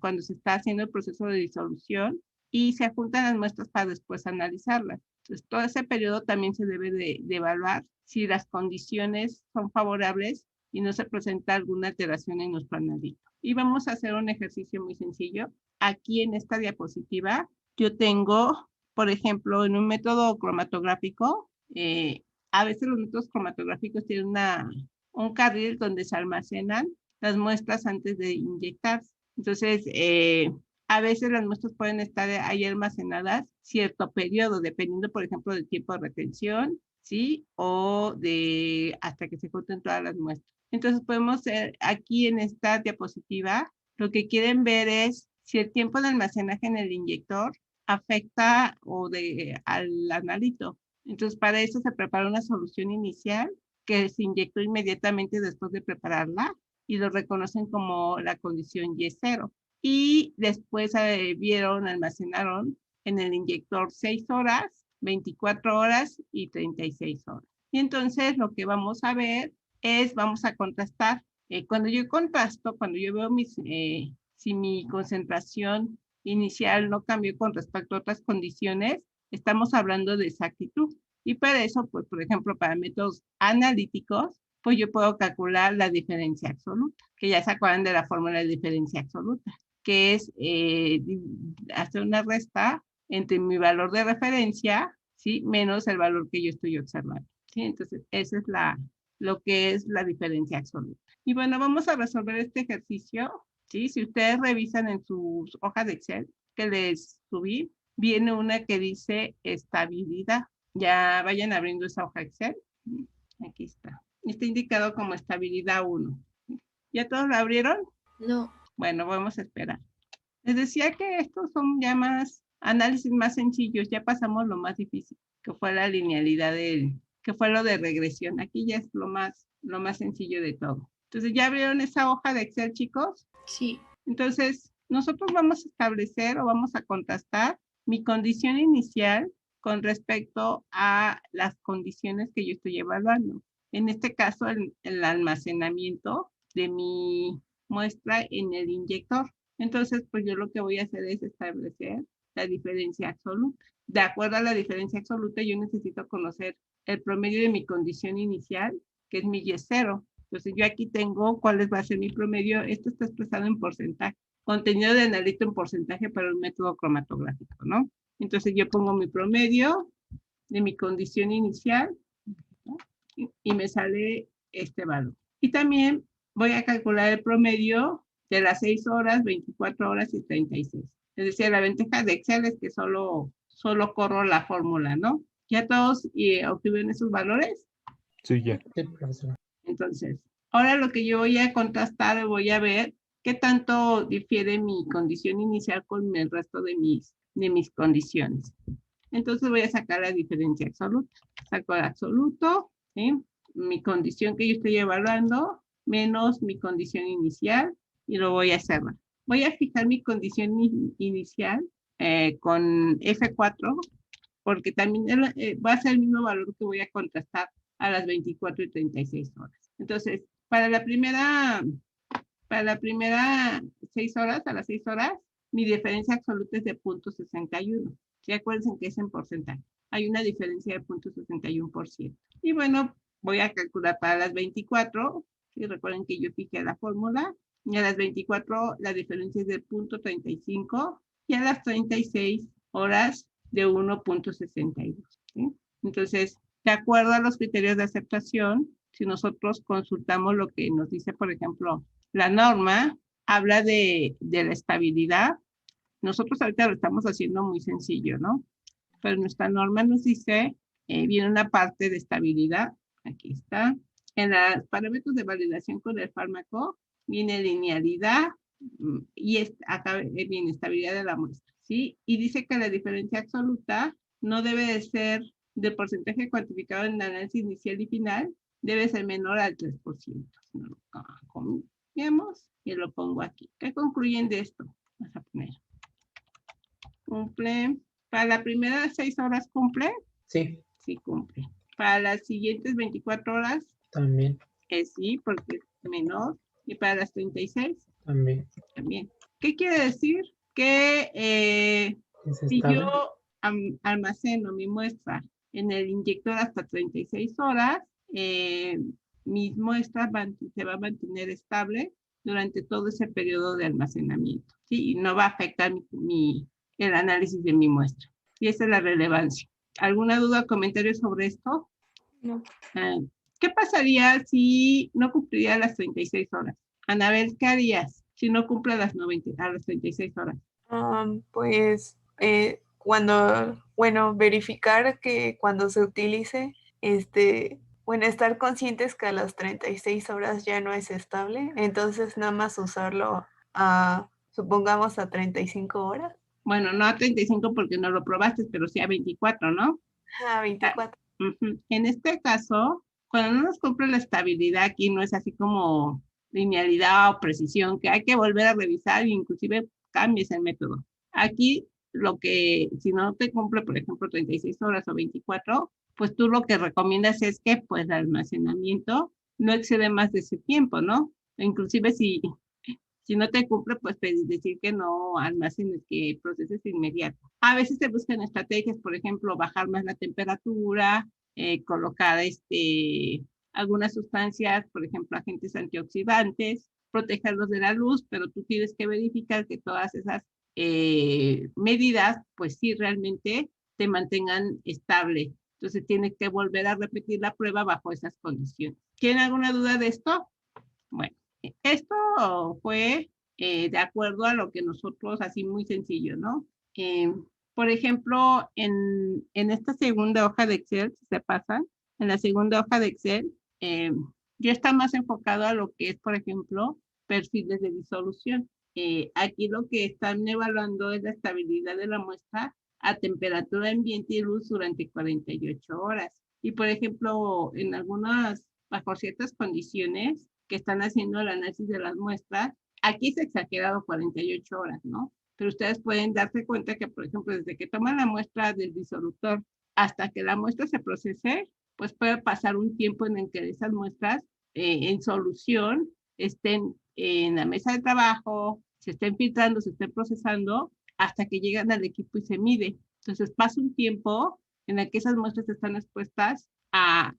cuando se está haciendo el proceso de disolución y se juntan las muestras para después analizarlas. Entonces, todo ese periodo también se debe de evaluar si las condiciones son favorables y no se presenta alguna alteración en nuestro analito. Y vamos a hacer un ejercicio muy sencillo. Aquí en esta diapositiva yo tengo, por ejemplo, en un método cromatográfico, a veces los métodos cromatográficos tienen un carril donde se almacenan las muestras antes de inyectarse. Entonces, a veces las muestras pueden estar ahí almacenadas cierto periodo, dependiendo, por ejemplo, del tiempo de retención, ¿sí? O hasta que se junten todas las muestras. Entonces, podemos ver aquí en esta diapositiva, lo que quieren ver es si el tiempo de almacenaje en el inyector afecta al analito. Entonces, para eso se prepara una solución inicial que se inyectó inmediatamente después de prepararla y lo reconocen como la condición Y0. Y después almacenaron en el inyector 6 horas, 24 horas y 36 horas. Y entonces lo que vamos a ver es, vamos a contrastar. Cuando yo contrasto, cuando yo veo si mi concentración inicial no cambió con respecto a otras condiciones, estamos hablando de exactitud. Y para eso, pues, por ejemplo, para métodos analíticos, pues yo puedo calcular la diferencia absoluta, que ya se acuerdan de la fórmula de diferencia absoluta, que es hacer una resta entre mi valor de referencia, ¿sí? Menos el valor que yo estoy observando, ¿sí? Entonces, esa es lo que es la diferencia absoluta. Y bueno, vamos a resolver este ejercicio, ¿sí? Si ustedes revisan en sus hojas de Excel que les subí, viene una que dice estabilidad. Ya vayan abriendo esa hoja Excel. Aquí está. Está indicado como estabilidad 1. ¿Ya todos la abrieron? No. Bueno, vamos a esperar. Les decía que estos son ya análisis más sencillos. Ya pasamos lo más difícil, que fue la linealidad que fue lo de regresión. Aquí ya es lo más sencillo de todo. Entonces, ¿ya abrieron esa hoja de Excel, chicos? Sí. Entonces, nosotros vamos a establecer o vamos a contrastar mi condición inicial con respecto a las condiciones que yo estoy evaluando. En este caso, el almacenamiento de mi muestra en el inyector. Entonces, pues yo lo que voy a hacer es establecer la diferencia absoluta. De acuerdo a la diferencia absoluta, yo necesito conocer el promedio de mi condición inicial, que es mi Y0. Entonces, yo aquí tengo cuál va a ser mi promedio. Esto está expresado en porcentaje. Contenido de analito en porcentaje para un método cromatográfico, ¿no? Entonces, yo pongo mi promedio de mi condición inicial, ¿no? Y me sale este valor. Y también voy a calcular el promedio de las 6 horas, 24 horas y 36. Es decir, la ventaja de Excel es que solo corro la fórmula, ¿no? ¿Ya todos obtuvieron esos valores? Sí, ya. Sí, profesor. Entonces, ahora lo que yo voy a contrastar, voy a ver qué tanto difiere mi condición inicial con el resto de mis condiciones. Entonces voy a sacar la diferencia absoluta. Saco el absoluto, ¿sí? Mi condición que yo estoy evaluando, menos mi condición inicial, y lo voy a cerrar. Voy a fijar mi condición inicial con F4, porque también va a ser el mismo valor que voy a contrastar a las 24 y 36 horas. Entonces, para la primera 6 horas, a las 6 horas, mi diferencia absoluta es de 0.61. ¿Sí? Acuérdense que es en porcentaje. Hay una diferencia de 0.61%. Y bueno, voy a calcular para las 24. ¿Sí? Recuerden que yo fijé la fórmula. Y a las 24 la diferencia es de 0.35. Y a las 36 horas de 1.62. ¿Sí? Entonces, de acuerdo a los criterios de aceptación, si nosotros consultamos lo que nos dice, por ejemplo, la norma, habla de la estabilidad. Nosotros ahorita lo estamos haciendo muy sencillo, ¿no? Pero nuestra norma nos dice viene una parte de estabilidad. Aquí está. En los parámetros de validación con el fármaco viene linealidad y acá viene estabilidad de la muestra, ¿sí? Y dice que la diferencia absoluta no debe de ser del porcentaje cuantificado en el análisis inicial y final, debe ser menor al 3%. No lo copiamos y lo pongo aquí. ¿Qué concluyen de esto? Vamos a poner. Cumple. Para la primera 6 horas cumple. Sí, Sí cumple. Para las siguientes 24 horas. también, Sí, porque es menor. Y para las 36. también. También. ¿Qué quiere decir? Que Es si estable. yo almaceno mi muestra en el inyector hasta 36 horas, mis muestras se va a mantener estable durante todo ese periodo de almacenamiento, ¿sí? Y no va a afectar el análisis de mi muestra. Y esa es la relevancia. ¿Alguna duda o comentario sobre esto? No. ¿Qué pasaría si no cumpliría las 36 horas? Anabel, ¿qué harías si no cumple a las 36 horas? Pues verificar que cuando se utilice, estar conscientes que a las 36 horas ya no es estable, entonces nada más usarlo supongamos a 35 horas. Bueno, no a 35 porque no lo probaste, pero sí a 24, ¿no? 24. En este caso, cuando no nos cumple la estabilidad, aquí no es así como linealidad o precisión, que hay que volver a revisar e inclusive cambies el método. Aquí, si no te cumple, por ejemplo, 36 horas o 24, pues tú lo que recomiendas es que pues el almacenamiento no excede más de ese tiempo, ¿no? Inclusive si no te cumple, pues decir que no almacenes, que proceses inmediato. A veces se buscan estrategias, por ejemplo, bajar más la temperatura, colocar algunas sustancias, por ejemplo, agentes antioxidantes, protegerlos de la luz, pero tú tienes que verificar que todas esas medidas, pues sí, realmente te mantengan estable. Entonces tienes que volver a repetir la prueba bajo esas condiciones. ¿Tienen alguna duda de esto? Bueno. Esto fue de acuerdo a lo que nosotros, así muy sencillo, ¿no? Por ejemplo, en esta segunda hoja de Excel, si se pasan, en la segunda hoja de Excel, ya está más enfocado a lo que es, por ejemplo, perfiles de disolución. Aquí lo que están evaluando es la estabilidad de la muestra a temperatura ambiente y luz durante 48 horas. Y, por ejemplo, bajo ciertas condiciones, que están haciendo el análisis de las muestras, aquí es exagerado 48 horas, ¿no? Pero ustedes pueden darse cuenta que, por ejemplo, desde que toman la muestra del disolutor hasta que la muestra se procese, pues puede pasar un tiempo en el que esas muestras en solución estén en la mesa de trabajo, se estén filtrando, se estén procesando, hasta que llegan al equipo y se mide. Entonces pasa un tiempo en el que esas muestras están expuestas a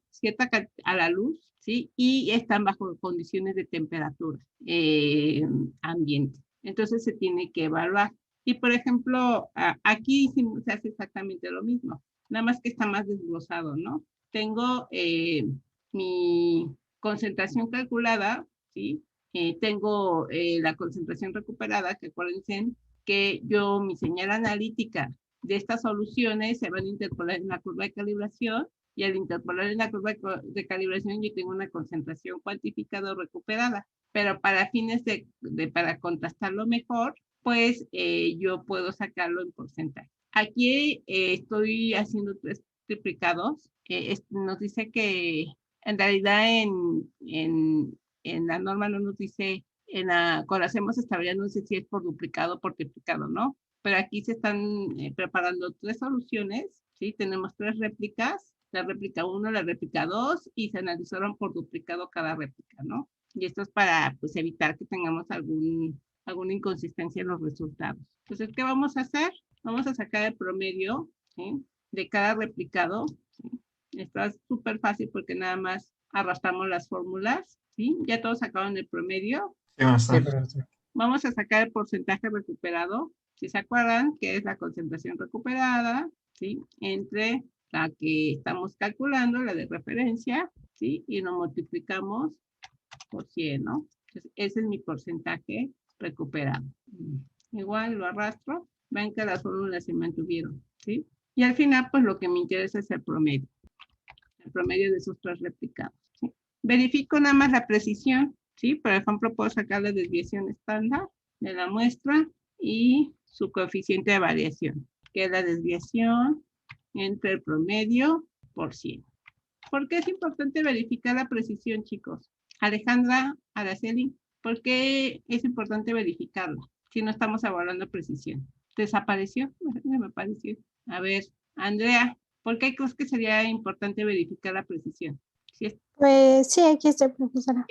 la luz, ¿sí? Y están bajo condiciones de temperatura ambiente. Entonces se tiene que evaluar. Y por ejemplo, aquí se hace exactamente lo mismo, nada más que está más desglosado, ¿no? Tengo mi concentración calculada, ¿sí? Tengo la concentración recuperada, que acuérdense que mi señal analítica de estas soluciones se van a interpolar en la curva de calibración, y al interpolar en la curva de calibración yo tengo una concentración cuantificada o recuperada. Pero para fines para contrastarlo mejor, pues yo puedo sacarlo en porcentaje. Aquí estoy haciendo 3 triplicados. Nos dice que en realidad en la norma no nos dice, cuando hacemos estabilidad no sé si es por duplicado o por triplicado, ¿no? Pero aquí se están preparando 3 soluciones, ¿sí? Tenemos 3 réplicas, la réplica 1, la réplica 2, y se analizaron por duplicado cada réplica, ¿no? Y esto es para pues, evitar que tengamos alguna inconsistencia en los resultados. Entonces, ¿qué vamos a hacer? Vamos a sacar el promedio, ¿sí? De cada replicado, ¿sí? Esto es súper fácil porque nada más arrastramos las fórmulas, ¿sí? Ya todos sacaron el promedio. Sí, profesor. Vamos a sacar el porcentaje recuperado. Si se acuerdan, que es la concentración recuperada, ¿sí? Entre la que estamos calculando, la de referencia, ¿sí? Y lo multiplicamos por 100, ¿no? Entonces, ese es mi porcentaje recuperado. Igual lo arrastro, ven que las fórmulas se mantuvieron, ¿sí? Y al final, pues lo que me interesa es el promedio. el promedio de esos 3 replicados. ¿Sí? Verifico nada más la precisión, ¿sí? Por ejemplo, puedo sacar la desviación estándar de la muestra y su coeficiente de variación, que es la desviación entre el promedio por 100. ¿Por qué es importante verificar la precisión, chicos? Alejandra, Araceli, ¿por qué es importante verificarla si no estamos evaluando precisión? ¿Desapareció? Me apareció. A ver, Andrea, ¿por qué crees que sería importante verificar la precisión? ¿Sí es? Pues sí, aquí estoy, profesora.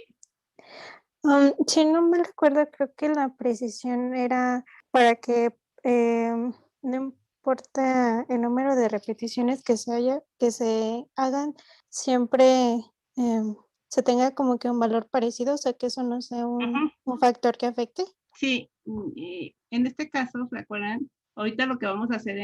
Si no me recuerdo, creo que la precisión era para que no importa el número de repeticiones que se hagan, siempre se tenga como que un valor parecido, o sea que eso no sea un factor que afecte. Sí, en este caso, ¿se acuerdan? Ahorita lo que vamos a hacer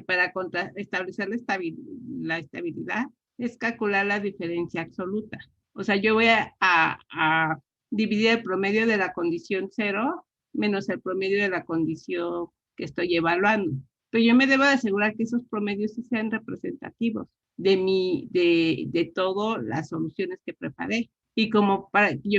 para establecer la estabilidad es calcular la diferencia absoluta. O sea, yo voy a dividir el promedio de la condición 0 menos el promedio de la condición que estoy evaluando. Pero yo me debo de asegurar que esos promedios sí sean representativos de todas las soluciones que preparé. Y como para que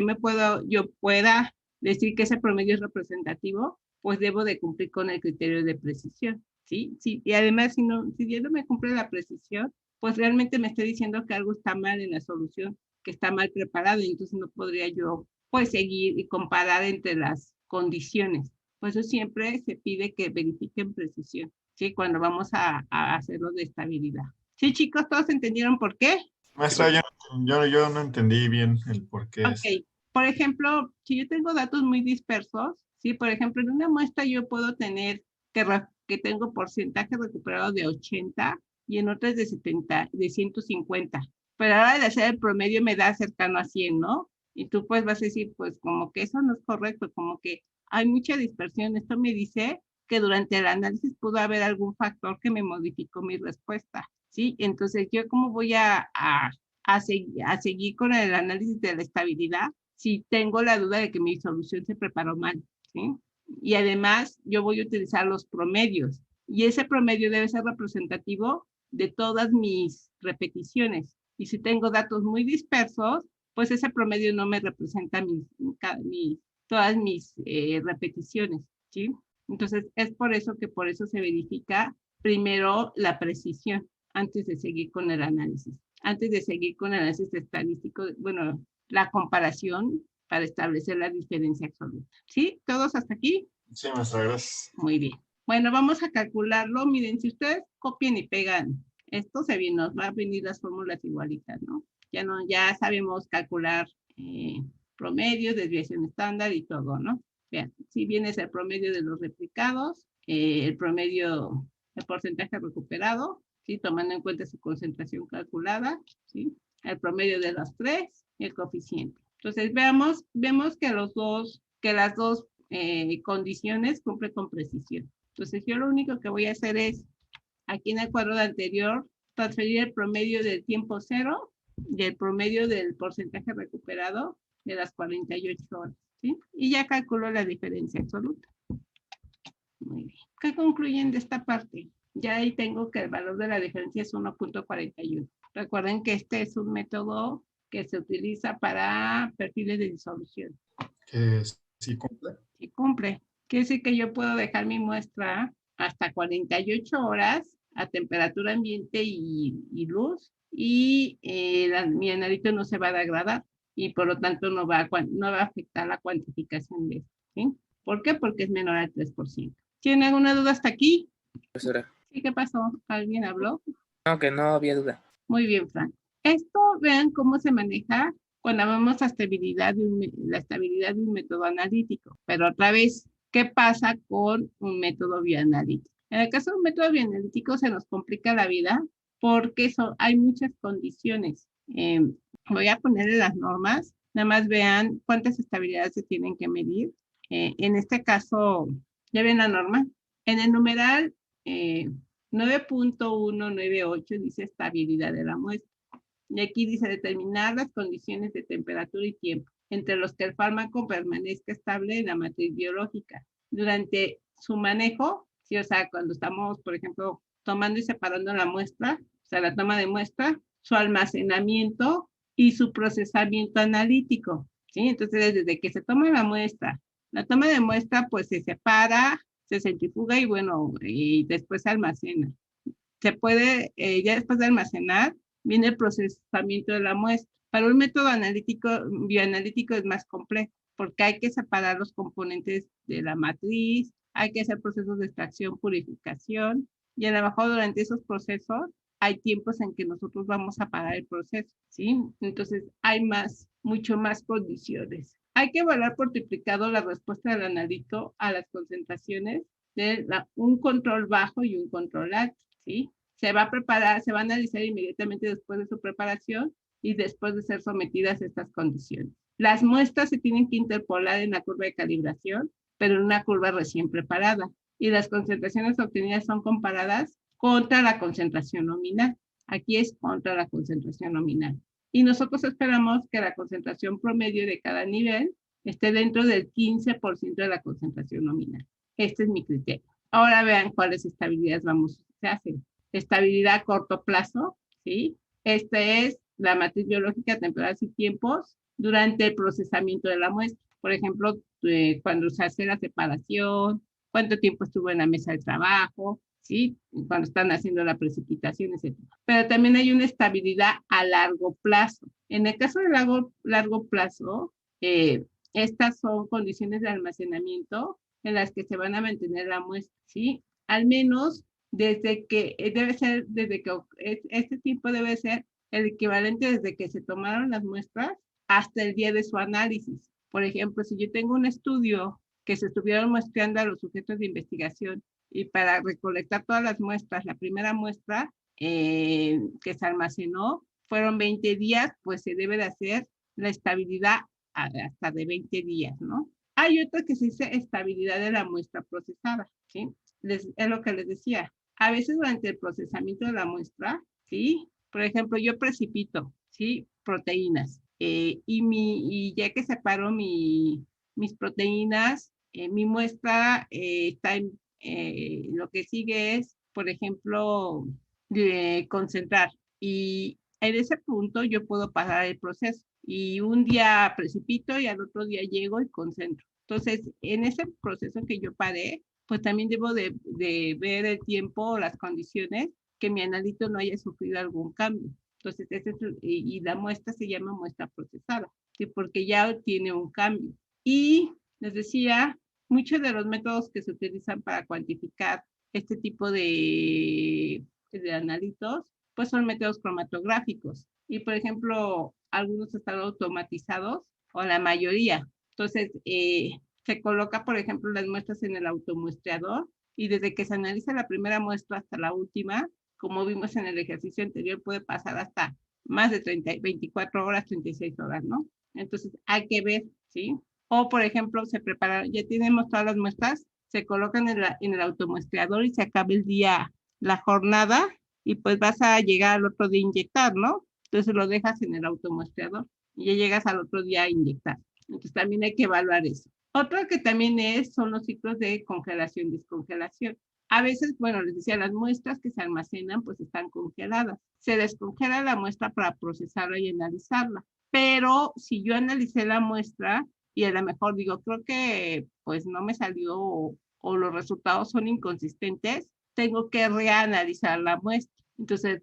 yo pueda decir que ese promedio es representativo, pues debo de cumplir con el criterio de precisión, ¿sí? Sí, y además, si yo no me cumple la precisión, pues realmente me está diciendo que algo está mal en la solución, que está mal preparado, y entonces no podría yo, pues, seguir y comparar entre las condiciones. Por eso siempre se pide que verifiquen precisión, ¿sí? Cuando vamos a hacerlo de estabilidad. ¿Sí, chicos? ¿Todos entendieron por qué? Maestra, yo no entendí bien el por qué. Ok. Por ejemplo, si yo tengo datos muy dispersos, ¿sí? Por ejemplo, en una muestra yo puedo tener que tengo porcentaje recuperado de 80 y en otras de 150. Pero a la hora de hacer el promedio me da cercano a 100, ¿no? Y tú pues vas a decir, pues como que eso no es correcto, como que hay mucha dispersión. Esto me dice que durante el análisis pudo haber algún factor que me modificó mi respuesta, ¿sí? Entonces, ¿yo cómo voy a seguir con el análisis de la estabilidad si tengo la duda de que mi solución se preparó mal, ¿sí? Y además, yo voy a utilizar los promedios, y ese promedio debe ser representativo de todas mis repeticiones. Y si tengo datos muy dispersos, pues ese promedio no me representa todas mis repeticiones, ¿sí? Entonces, es por eso se verifica primero la precisión antes de seguir con el análisis. Antes de seguir con el análisis estadístico, bueno, la comparación para establecer la diferencia absoluta. ¿Sí? ¿Todos hasta aquí? Sí, maestra, gracias. Muy bien. Bueno, vamos a calcularlo. Miren, si ustedes copian y pegan esto, nos va a venir las fórmulas igualitas, ¿no? Ya sabemos calcular promedios, desviación estándar y todo, ¿no? Vean, si viene el promedio de los replicados, el promedio, el porcentaje recuperado, ¿sí? Tomando en cuenta su concentración calculada, ¿sí? El promedio de los 3 y el coeficiente. Entonces, vemos que las dos condiciones cumplen con precisión. Entonces, yo lo único que voy a hacer es, aquí en el cuadro anterior, transferir el promedio del tiempo 0 y el promedio del porcentaje recuperado de las 48 horas, ¿sí? Y ya calculo la diferencia absoluta. Muy bien. ¿Qué concluyen de esta parte? Ya ahí tengo que el valor de la diferencia es 1.41. Recuerden que este es un método que se utiliza para perfiles de disolución. Que sí cumple. Sí cumple. Quiere decir que yo puedo dejar mi muestra hasta 48 horas a temperatura ambiente y luz, y mi analito no se va a degradar y por lo tanto no va a afectar la cuantificación de esto, ¿sí? ¿Por qué? Porque es menor al 3%. ¿Tienen alguna duda hasta aquí? Profesora. Sí, ¿qué pasó? ¿Alguien habló? No, que no había duda. Muy bien, Frank. Esto, vean cómo se maneja cuando vemos la estabilidad de un método analítico. Pero otra vez, ¿qué pasa con un método bioanalítico? En el caso de un método bioanalítico se nos complica la vida porque hay muchas condiciones. Voy a ponerle las normas. Nada más vean cuántas estabilidades se tienen que medir. En este caso, ¿ya ven la norma? En el numeral 9.198 dice estabilidad de la muestra. Y aquí dice determinar las condiciones de temperatura y tiempo entre los que el fármaco permanezca estable en la matriz biológica. Durante su manejo, ¿sí? O sea, cuando estamos, por ejemplo, tomando y separando la muestra, o sea, la toma de muestra, su almacenamiento y su procesamiento analítico, ¿sí? Entonces, desde que se toma la toma de muestra, pues se separa, se centrifuga y bueno, y después se almacena. Se puede, ya después de almacenar, viene el procesamiento de la muestra. Para un método bioanalítico es más complejo, porque hay que separar los componentes de la matriz, hay que hacer procesos de extracción, purificación, y a lo mejor durante esos procesos hay tiempos en que nosotros vamos a parar el proceso, ¿sí? Entonces hay mucho más condiciones. Hay que evaluar por triplicado la respuesta del analito a las concentraciones de un control bajo y un control alto, ¿sí? Se va a analizar inmediatamente después de su preparación y después de ser sometidas a estas condiciones. Las muestras se tienen que interpolar en la curva de calibración, pero en una curva recién preparada, y las concentraciones obtenidas son comparadas contra la concentración nominal. Aquí es contra la concentración nominal. Y nosotros esperamos que la concentración promedio de cada nivel esté dentro del 15% de la concentración nominal. Este es mi criterio. Ahora vean cuáles estabilidades se hacen. Estabilidad a corto plazo, ¿sí? Esta es la matriz biológica, temporadas y tiempos durante el procesamiento de la muestra. Por ejemplo, cuando se hace la separación, cuánto tiempo estuvo en la mesa de trabajo, ¿sí? Cuando están haciendo la precipitación, etc. Pero también hay una estabilidad a largo plazo. En el caso de largo plazo, estas son condiciones de almacenamiento en las que se van a mantener la muestra, ¿sí? Al menos este tiempo debe ser el equivalente desde que se tomaron las muestras hasta el día de su análisis. Por ejemplo, si yo tengo un estudio que se estuvieron muestreando a los sujetos de investigación y para recolectar todas las muestras, la primera muestra que se almacenó fueron 20 días, pues se debe de hacer la estabilidad hasta de 20 días, ¿no? Hay otra que se dice estabilidad de la muestra procesada, ¿sí? Es lo que les decía. A veces durante el procesamiento de la muestra, ¿sí? Por ejemplo, yo precipito, ¿sí? Proteínas. Y ya que separo mis proteínas, mi muestra está en, lo que sigue es, por ejemplo, concentrar. Y en ese punto yo puedo parar el proceso. Y un día precipito y al otro día llego y concentro. Entonces, en ese proceso que yo paré, pues también debo de ver el tiempo o las condiciones que mi analito no haya sufrido algún cambio. Entonces, y la muestra se llama muestra procesada, ¿sí? Porque ya tiene un cambio. Y les decía, muchos de los métodos que se utilizan para cuantificar este tipo de analitos, pues son métodos cromatográficos. Y, por ejemplo, algunos están automatizados, o la mayoría. Entonces, se coloca, por ejemplo, las muestras en el automuestreador, y desde que se analiza la primera muestra hasta la última, como vimos en el ejercicio anterior, puede pasar hasta más de 24 horas, 36 horas, ¿no? Entonces, hay que ver, ¿sí? O, por ejemplo, se prepara, ya tenemos todas las muestras, se colocan en el automuestreador y se acaba el día, la jornada, y pues vas a llegar al otro día a inyectar, ¿no? Entonces lo dejas en el automuestreador y ya llegas al otro día a inyectar. Entonces también hay que evaluar eso. Otro que también son los ciclos de congelación, descongelación. A veces, bueno, les decía, las muestras que se almacenan pues están congeladas. Se descongela la muestra para procesarla y analizarla. Pero si yo analicé la muestra y a lo mejor digo, creo que pues no me salió o los resultados son inconsistentes, tengo que reanalizar la muestra. Entonces,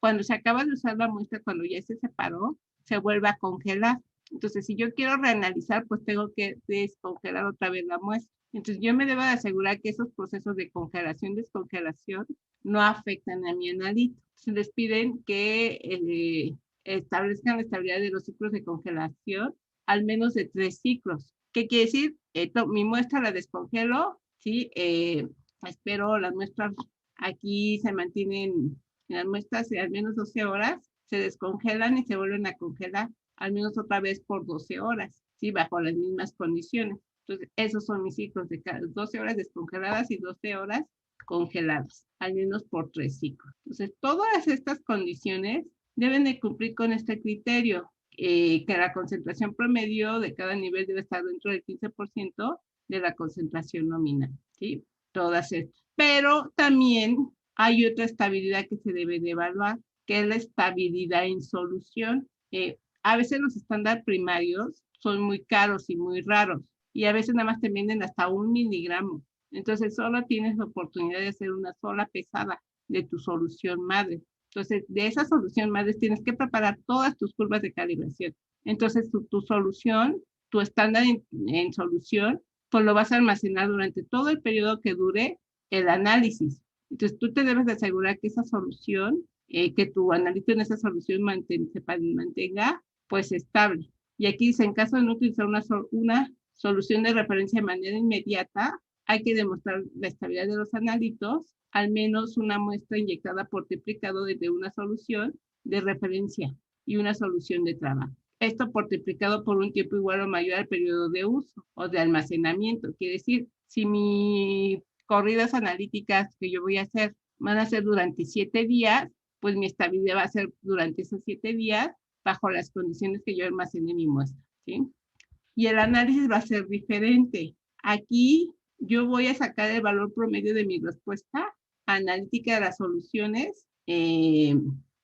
cuando se acaba de usar la muestra, cuando ya se separó, se vuelve a congelar. Entonces, si yo quiero reanalizar, pues tengo que descongelar otra vez la muestra. Entonces, yo me debo de asegurar que esos procesos de congelación, descongelación, no afectan a mi analito. Se les piden que establezcan la estabilidad de los ciclos de congelación, al menos de 3 ciclos. ¿Qué quiere decir? Mi muestra la descongelo, ¿sí? Espero las muestras aquí se mantienen, las muestras de al menos 12 horas, se descongelan y se vuelven a congelar al menos otra vez por 12 horas, ¿sí? Bajo las mismas condiciones. Entonces, esos son mis ciclos de 12 horas descongeladas y 12 horas congeladas, al menos por 3 ciclos. Entonces, todas estas condiciones deben de cumplir con este criterio, que la concentración promedio de cada nivel debe estar dentro del 15% de la concentración nominal, ¿sí? Todas estas. Pero también hay otra estabilidad que se debe de evaluar, que es la estabilidad en solución. A veces los estándares primarios son muy caros y muy raros, y a veces nada más te venden hasta 1 miligramo. Entonces solo tienes la oportunidad de hacer una sola pesada de tu solución madre. Entonces, de esa solución madre tienes que preparar todas tus curvas de calibración. Entonces, tu solución, tu estándar en solución, pues lo vas a almacenar durante todo el periodo que dure el análisis. Entonces, tú te debes de asegurar que esa solución, que tu analista en esa solución se mantenga pues estable. Y aquí dice, en caso de no utilizar una solución de referencia de manera inmediata, hay que demostrar la estabilidad de los analitos, al menos una muestra inyectada por triplicado de una solución de referencia y una solución de trabajo. Esto por triplicado por un tiempo igual o mayor al periodo de uso o de almacenamiento. Quiere decir, si mis corridas analíticas que yo voy a hacer van a ser durante 7 días, pues mi estabilidad va a ser durante esos 7 días bajo las condiciones que yo almacené mi muestra, ¿sí? Y el análisis va a ser diferente. Aquí yo voy a sacar el valor promedio de mi respuesta analítica de las soluciones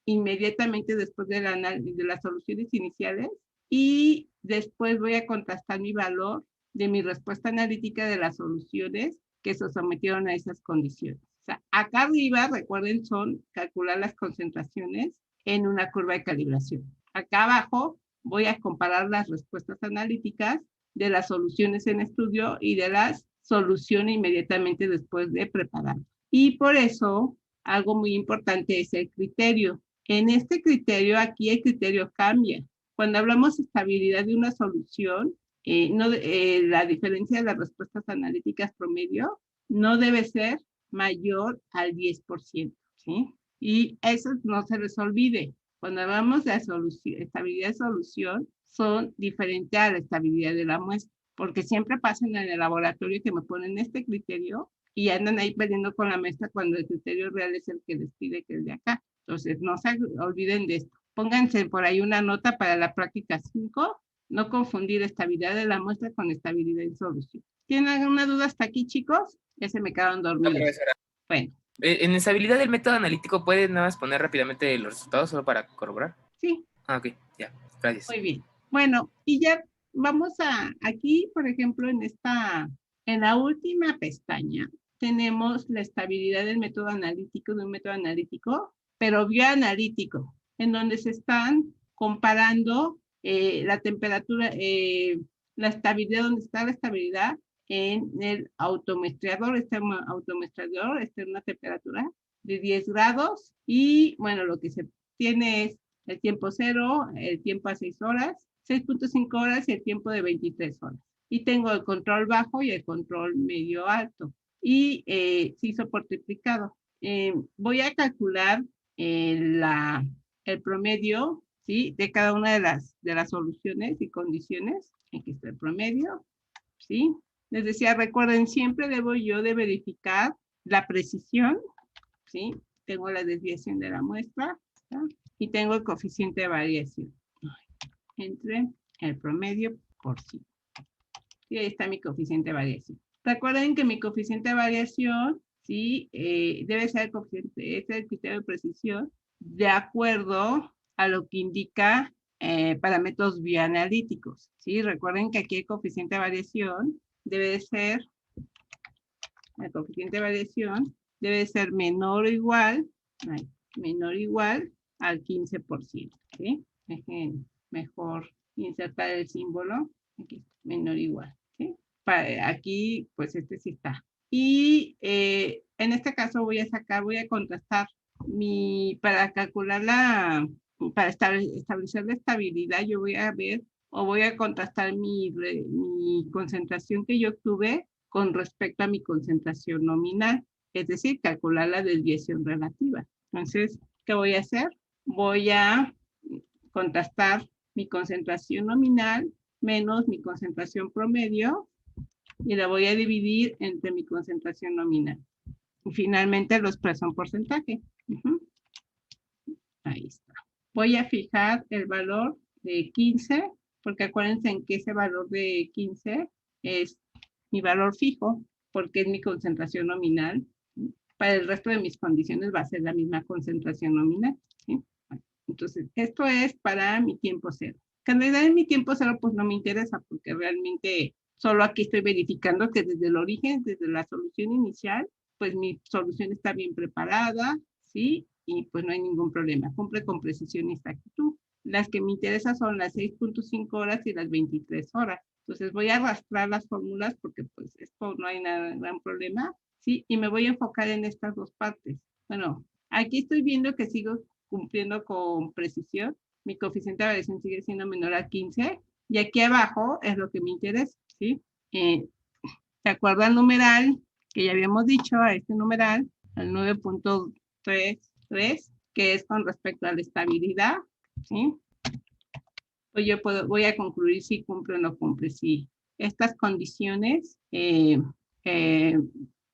inmediatamente después de las soluciones iniciales, y después voy a contrastar mi valor de mi respuesta analítica de las soluciones que se sometieron a esas condiciones. O sea, acá arriba, recuerden, son calcular las concentraciones en una curva de calibración. Acá abajo voy a comparar las respuestas analíticas de las soluciones en estudio y de las soluciones inmediatamente después de preparar. Y por eso, algo muy importante es el criterio. En este criterio, aquí el criterio cambia. Cuando hablamos de estabilidad de una solución, la diferencia de las respuestas analíticas promedio no debe ser mayor al 10%, ¿sí? Y eso no se les olvide. Cuando hablamos de estabilidad de solución, son diferentes a la estabilidad de la muestra, porque siempre pasan en el laboratorio que me ponen este criterio y andan ahí peleando con la maestra cuando el criterio real es el que les pide que es de acá. Entonces, no se olviden de esto. Pónganse por ahí una nota para la práctica 5, no confundir estabilidad de la muestra con estabilidad en solución. ¿Tienen alguna duda hasta aquí, chicos? Ya se me quedaron dormidos. No, profesora. Bueno. En estabilidad del método analítico, ¿puede nada más poner rápidamente los resultados solo para corroborar? Sí. Ah, ok, ya, gracias. Muy bien. Bueno, y ya vamos aquí, por ejemplo, en la última pestaña, tenemos la estabilidad del método analítico, de un método analítico, pero bioanalítico, en donde se están comparando la temperatura, la estabilidad, donde está la estabilidad en el automuestreador. Este automuestreador está en una temperatura de 10 grados y, bueno, lo que se tiene es el tiempo 0, el tiempo a 6 horas, 6.5 horas y el tiempo de 23 horas. Y tengo el control bajo y el control medio alto. Y se hizo por triplicado. Voy a calcular el promedio, ¿sí?, de cada una de las soluciones y condiciones. Aquí está el promedio, ¿sí? Les decía, recuerden, siempre debo yo de verificar la precisión, ¿sí? Tengo la desviación de la muestra, ¿sí? Y tengo el coeficiente de variación entre el promedio por 5. Y ahí está mi coeficiente de variación. Recuerden que mi coeficiente de variación, ¿sí?, debe ser el coeficiente, este es el criterio de precisión, de acuerdo a lo que indica parámetros bioanalíticos, ¿sí? Recuerden que aquí el coeficiente de variación debe ser, el coeficiente de variación debe ser menor o igual al 15%, ¿sí? Dejen mejor insertar el símbolo, aquí, menor o igual, ¿sí? Aquí, pues este sí está. Y en este caso voy a contrastar para calcular para establecer la estabilidad, yo voy a ver o voy a contrastar mi concentración que yo obtuve con respecto a mi concentración nominal, es decir, calcular la desviación relativa. Entonces, ¿qué voy a hacer? Voy a contrastar mi concentración nominal menos mi concentración promedio y la voy a dividir entre mi concentración nominal. Y finalmente lo expreso en porcentaje. Ahí está. Voy a fijar el valor de 15, porque acuérdense en que ese valor de 15 es mi valor fijo, porque es mi concentración nominal. Para el resto de mis condiciones va a ser la misma concentración nominal, ¿sí? Entonces, esto es para mi tiempo cero. Que en realidad en mi tiempo cero pues no me interesa porque realmente solo aquí estoy verificando que desde el origen, desde la solución inicial, pues mi solución está bien preparada, ¿sí? Y pues no hay ningún problema. Cumple con precisión y exactitud. Las que me interesan son las 6.5 horas y las 23 horas. Entonces voy a arrastrar las fórmulas porque pues esto no hay nada, gran problema, ¿sí? Y me voy a enfocar en estas dos partes. Bueno, aquí estoy viendo que sigo cumpliendo con precisión. Mi coeficiente de variación sigue siendo menor a 15. Y aquí abajo es lo que me interesa, ¿sí? ¿Se acuerda el numeral que ya habíamos dicho, a este numeral, el 9.33, que es con respecto a la estabilidad, ¿sí? Pues yo voy a concluir si cumple o no cumple. Si estas condiciones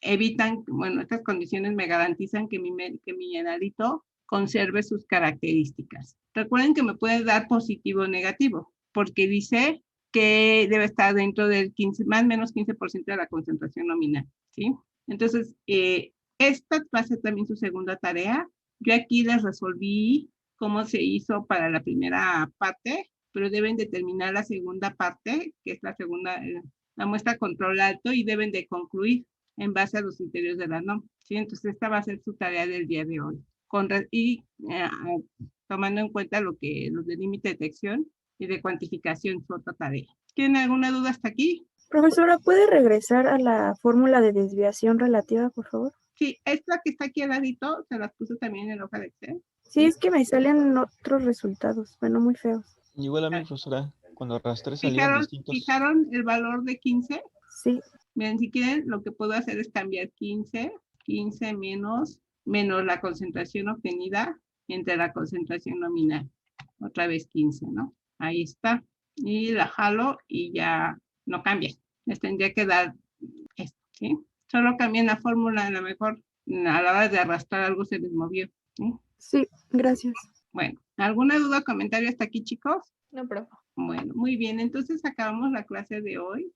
evitan, bueno, estas condiciones me garantizan que mi analito conserve sus características. Recuerden que me puede dar positivo o negativo, porque dice que debe estar dentro del 15, más o menos 15% de la concentración nominal, ¿sí? Entonces, esta va a ser también su segunda tarea. Yo aquí les resolví cómo se hizo para la primera parte, pero deben determinar la segunda parte, que es la segunda, la muestra control alto, y deben de concluir en base a los criterios de la NOM, ¿sí? Entonces, esta va a ser su tarea del día de hoy. Tomando en cuenta los de límite de detección y de cuantificación, su otra tarea. ¿Tienen alguna duda hasta aquí? Profesora, ¿puede regresar a la fórmula de desviación relativa, por favor? Sí, esta que está aquí al ladito, se las puse también en la hoja de Excel. Sí, es que me salen otros resultados, bueno, muy feos. Igual a mí, profesora, cuando arrastré salían distintos. ¿Fijaron el valor de 15? Sí. Miren, si quieren, lo que puedo hacer es cambiar 15 menos la concentración obtenida entre la concentración nominal. Otra vez 15, ¿no? Ahí está. Y la jalo y ya no cambia. Les tendría que dar esto, ¿sí? Solo cambian la fórmula, a lo mejor a la hora de arrastrar algo se les movió, ¿sí? Sí, gracias. Bueno, ¿alguna duda o comentario hasta aquí, chicos? No, profe. Bueno, muy bien. Entonces acabamos la clase de hoy.